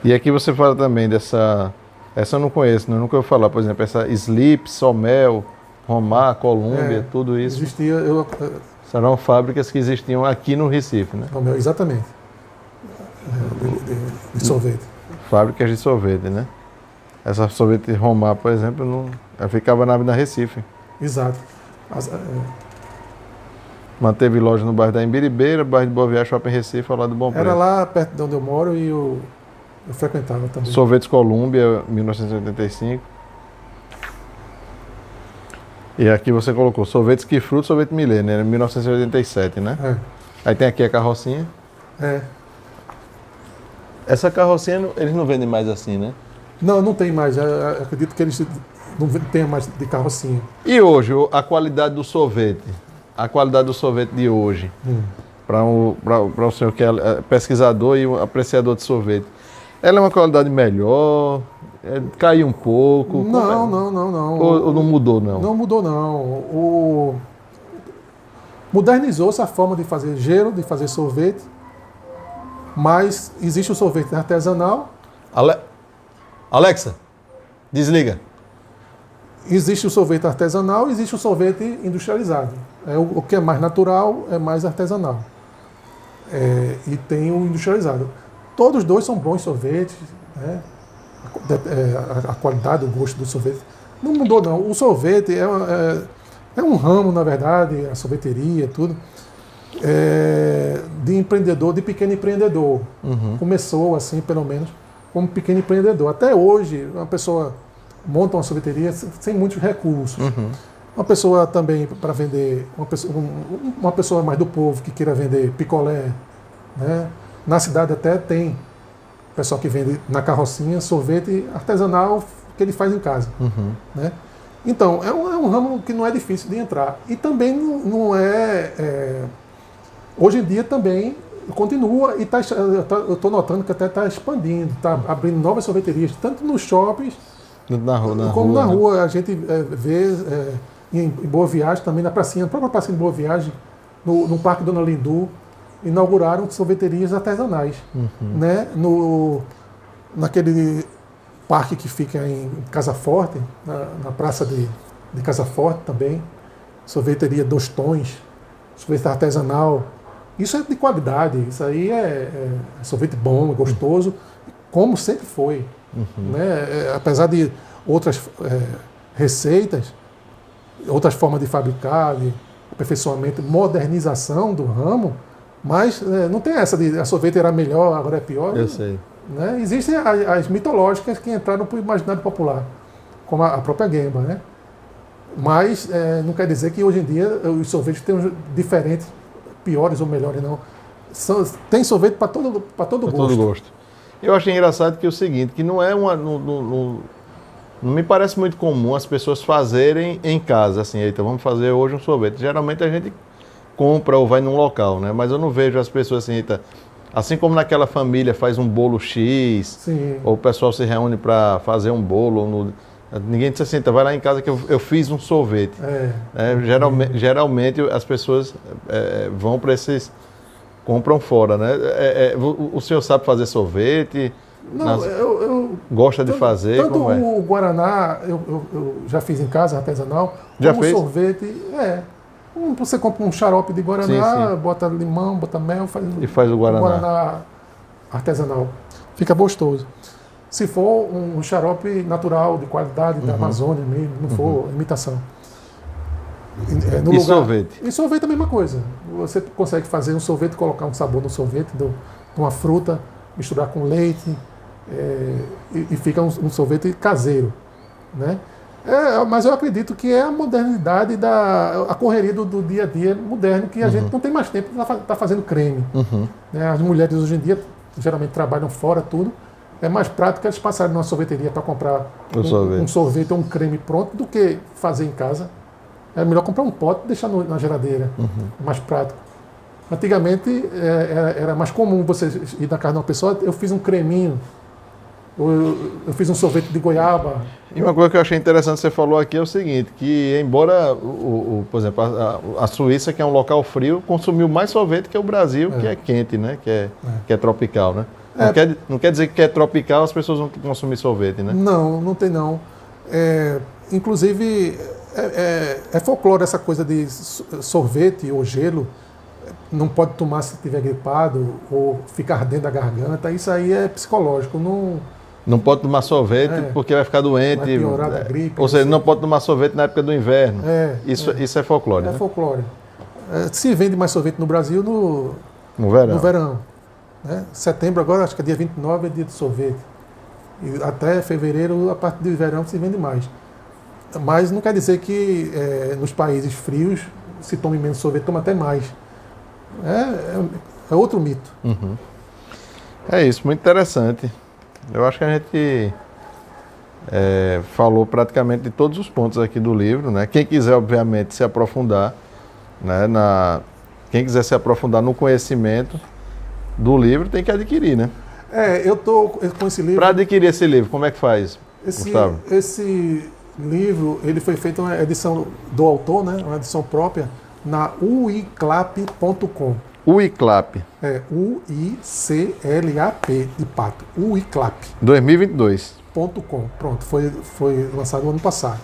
E aqui você fala também dessa... Essa eu não conheço, né? Nunca ouvi falar. Por exemplo, essa Sleep, Somel, Romar, Colômbia, tudo isso. Existia... Serão fábricas que existiam aqui no Recife, né? Somel, exatamente. De sorvete. Fábricas de sorvete, né? Essa sorvete Romar, por exemplo, ela ficava na Avenida Recife. Exato. Manteve loja no bairro da Imbiribeira, bairro de Boa Viagem, Shopping Recife, ao lado do Bom Preço. Era lá perto de onde eu moro e eu frequentava também. Sorvetes Colômbia, 1985. E aqui você colocou sorvetes Que Fruto, sorvete Milênio, 1987, né? Aí tem aqui a carrocinha. Essa carrocinha, eles não vendem mais assim, né? Não tem mais. Eu acredito que eles não tenham mais de carrocinha. E hoje, a qualidade do sorvete? A qualidade do sorvete de hoje, para o senhor que é pesquisador e apreciador de sorvete, ela é uma qualidade melhor? Caiu um pouco? Não. Ou não mudou, não? Não mudou, não. Modernizou-se a forma de fazer gelo, de fazer sorvete, mas existe o sorvete artesanal. Alexa, desliga. Existe o sorvete artesanal, existe o sorvete industrializado. O que é mais natural é mais artesanal. E tem o industrializado. Todos os dois são bons sorvetes, né? A qualidade, o gosto do sorvete. Não mudou, não. O sorvete é um ramo, na verdade, a sorveteria, tudo, de empreendedor, de pequeno empreendedor. Começou assim, pelo menos, como pequeno empreendedor. Até hoje, uma pessoa monta uma sorveteria sem muitos recursos. Uma pessoa também para vender, uma pessoa mais do povo que queira vender picolé, né? Na cidade até tem pessoal que vende na carrocinha sorvete artesanal que ele faz em casa. Né? Então, é um ramo que não é difícil de entrar. E também não é... Hoje em dia também continua e eu estou notando que até está expandindo, está abrindo novas sorveterias, tanto nos shoppings como na rua. A gente vê em Boa Viagem também, na própria pracinha de Boa Viagem, no Parque Dona Lindu, inauguraram sorveterias artesanais. Né? Naquele parque que fica em Casa Forte, na praça de Casa Forte também, sorveteria Dois Tons, sorvete artesanal. Isso é de qualidade, isso aí é sorvete bom, gostoso, como sempre foi. Né? Apesar de outras receitas, outras formas de fabricar, de aperfeiçoamento, modernização do ramo, mas não tem essa de a sorvete era melhor, agora é pior. Eu sei. Né? Existem as mitológicas que entraram para o imaginário popular, como a própria Gemba, né? Mas não quer dizer que hoje em dia os sorvetes tenham diferentes, piores ou melhores, não. Tem sorvete para todo gosto. Todo gosto. Eu achei engraçado que é o seguinte, que não é não me parece muito comum as pessoas fazerem em casa, assim, eita, vamos fazer hoje um sorvete. Geralmente a gente compra ou vai num local, né? Mas eu não vejo as pessoas assim, eita, assim como naquela família faz um bolo X, Sim. ou o pessoal se reúne para fazer um bolo, ninguém diz assim, vai lá em casa que eu fiz um sorvete. Geralmente as pessoas vão para compram fora, né? O senhor sabe fazer sorvete? Não, eu gosta de fazer? Tanto o Guaraná, eu já fiz em casa, artesanal. Já como fez? O sorvete, você compra um xarope de Guaraná, sim. bota limão, bota mel, faz o Guaraná artesanal. Fica gostoso. Se for um xarope natural, de qualidade, da Amazônia mesmo, não for imitação. Sorvete? E sorvete é a mesma coisa. Você consegue fazer um sorvete, colocar um sabor no sorvete de uma fruta, misturar com leite, e fica um sorvete caseiro. Né? Mas eu acredito que é a modernidade, a correria do dia a dia moderno, que a gente não tem mais tempo para estar fazendo creme. Né? As mulheres hoje em dia geralmente trabalham fora tudo, é mais prático eles passarem numa sorveteria para comprar um sorvete ou um creme pronto do que fazer em casa. É melhor comprar um pote e deixar na geladeira. É mais prático. Antigamente era mais comum você ir na casa de uma pessoa, eu fiz um creminho, eu fiz um sorvete de goiaba. E uma coisa que eu achei interessante que você falou aqui é o seguinte, que embora, por exemplo, a Suíça, que é um local frio, consumiu mais sorvete que o Brasil, que é quente, né? Que é tropical, né? Não quer dizer que é tropical as pessoas vão consumir sorvete, né? Não, não tem não. Inclusive, é folclore essa coisa de sorvete ou gelo. Não pode tomar se estiver gripado ou ficar ardendo a garganta. Isso aí é psicológico. Não pode tomar sorvete porque vai ficar doente. Vai piorar da gripe. Ou seja, não pode tomar sorvete na época do inverno. Isso é folclore, né? É folclore. Se vende mais sorvete no Brasil no verão. No verão, né? Setembro agora, acho que é dia 29, é dia de sorvete. E até fevereiro, a parte do verão, se vende mais. Mas não quer dizer que nos países frios se tome menos sorvete, toma até mais. É outro mito. É isso, muito interessante. Eu acho que a gente falou praticamente de todos os pontos aqui do livro, né? Quem quiser, obviamente, se aprofundar, né? Quem quiser se aprofundar no conhecimento do livro, tem que adquirir, né? Eu estou com esse livro... Para adquirir esse livro, como é que faz, Gustavo? Esse livro, ele foi feito uma edição do autor, né? Uma edição própria, na uiclap.com. uiclap. U-I-C-L-A-P, de pato. uiclap. 2022.com. Pronto, foi lançado no ano passado.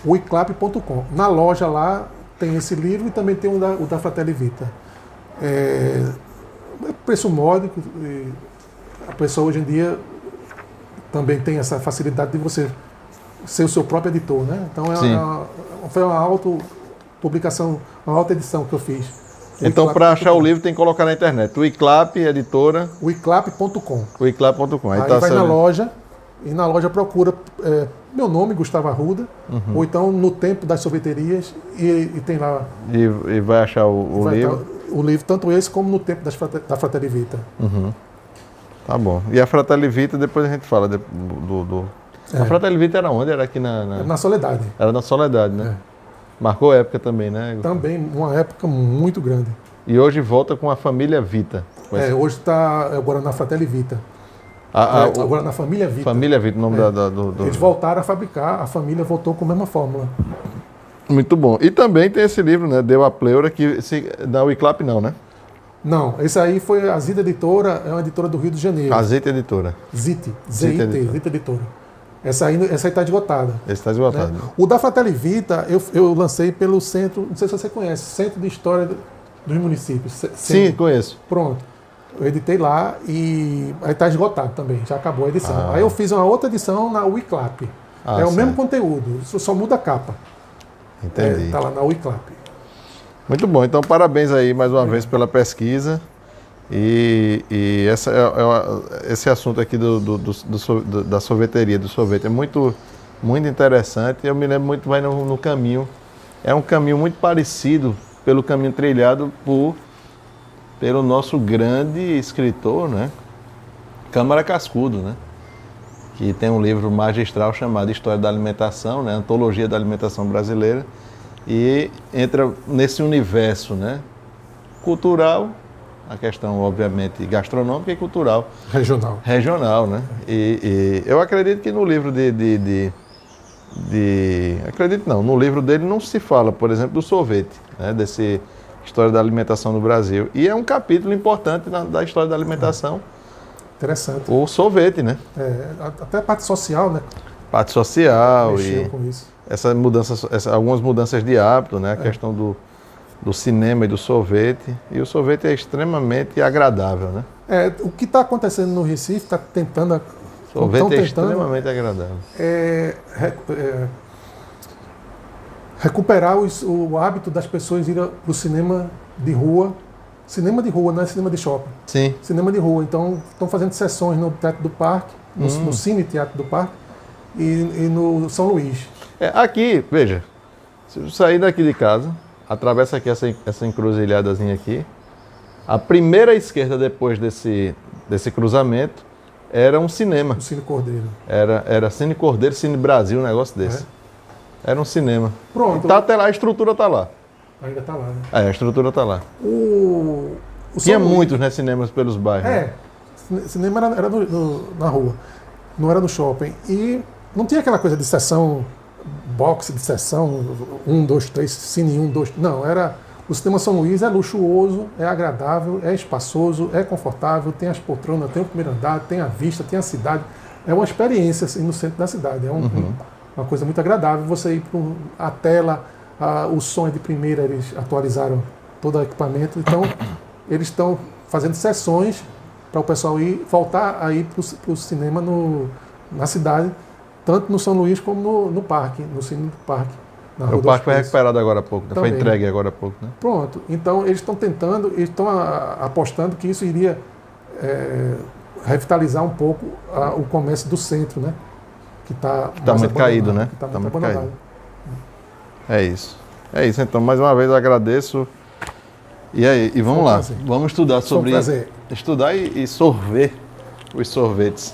uiclap.com. Na loja lá tem esse livro e também tem o da Fratelli Vita. Preço módico. A pessoa hoje em dia também tem essa facilidade de você ser o seu próprio editor, né? Então foi uma autopublicação, uma auto-edição que eu fiz. Então, para achar o livro, tem que colocar na internet. Uiclap, editora. uiclap.com. uiclap.com. Aí vai na loja, e na loja procura meu nome, Gustavo Arruda, ou então no Tempo das Sorveterias, e tem lá. E vai achar o livro? O livro, tanto esse como no Tempo da Fratelli Vita. Tá bom. E a Fratelli Vita, depois a gente fala A Fratelli Vita era onde? Era aqui na Soledade. Era na Soledade, né? Marcou época também, né? Também, uma época muito grande. E hoje volta com a família Vita. Hoje está agora na Fratelli Vita. Agora na Família Vita. Família Vita, o nome Eles voltaram a fabricar, a família voltou com a mesma fórmula. Muito bom. E também tem esse livro, né? Deu a Pleura, que da Uiclap não, né? Não, esse aí foi a Zita Editora, é uma editora do Rio de Janeiro. A Zita Editora. Zita Editora. Essa aí está esgotada. Esse está esgotado. Né? O da Fratelli Vita, eu lancei pelo Centro, não sei se você conhece, Centro de História dos Municípios. Sim, conheço. Pronto. Eu editei lá e aí está esgotado também, já acabou a edição. Aí eu fiz uma outra edição na Uiclap. O mesmo conteúdo, só muda a capa. Entendi. Está lá na Uiclap. Muito bom, então parabéns aí mais uma vez pela pesquisa. E esse assunto aqui da sorveteria, do sorvete, é muito, muito interessante. Eu me lembro muito, vai no caminho. É um caminho muito parecido pelo caminho trilhado pelo nosso grande escritor, né? Câmara Cascudo, né? Que tem um livro magistral chamado História da Alimentação, né? Antologia da Alimentação Brasileira. E entra nesse universo, né? Cultural, a questão, obviamente, gastronômica e cultural. Regional, né? E eu acredito que no livro acredito não, no livro dele não se fala, por exemplo, do sorvete, né? Desse História da Alimentação no Brasil. E é um capítulo importante da história da alimentação. Interessante. O sorvete, né? Até a parte social, né? Parte social mexeu com isso. Algumas mudanças de hábito, né? A questão do cinema e do sorvete. E o sorvete é extremamente agradável, né? O que está acontecendo no Recife, está tentando... Sorvete é extremamente agradável. Recuperar o hábito das pessoas irem para o cinema de rua. Cinema de rua, não é cinema de shopping. Sim. Cinema de rua. Então, estão fazendo sessões no Teatro do Parque, no Cine Teatro do Parque e no São Luís. Aqui, veja, se eu sair daqui de casa, atravessa aqui essa encruzilhadazinha aqui, a primeira esquerda depois desse cruzamento era um cinema. O Cine Cordeiro. Era Cine Cordeiro, Cine Brasil, um negócio desse. Era um cinema. Pronto. E tá até lá, a estrutura tá lá. Ainda tá lá, né? A estrutura tá lá. O Tinha muitos, né, cinemas pelos bairros. Né? Cinema era na rua, não era no shopping. E não tinha aquela coisa de sessão, boxe de sessão, 1, 2, 3, cine 1, 2... Não, era... O Cinema São Luís é luxuoso, é agradável, é espaçoso, é confortável, tem as poltronas, tem o primeiro andar, tem a vista, tem a cidade. É uma experiência assim, no centro da cidade. É uma coisa muito agradável. Você ir para a tela, o som é de primeira, eles atualizaram todo o equipamento. Então, eles estão fazendo sessões para o pessoal voltar a ir para o cinema na cidade, tanto no São Luís como no parque, no Cine do Parque. O parque foi recuperado agora há pouco, né? Foi entregue agora há pouco. Né? Pronto. Então, eles estão tentando, eles estão apostando que isso iria revitalizar um pouco o comércio do centro, né? Que está muito caído, né? Está muito abandonado. Caído. É isso. É isso, então. Mais uma vez, eu agradeço. E aí, vamos lá. Vamos estudar sobre... Estudar e sorver os sorvetes.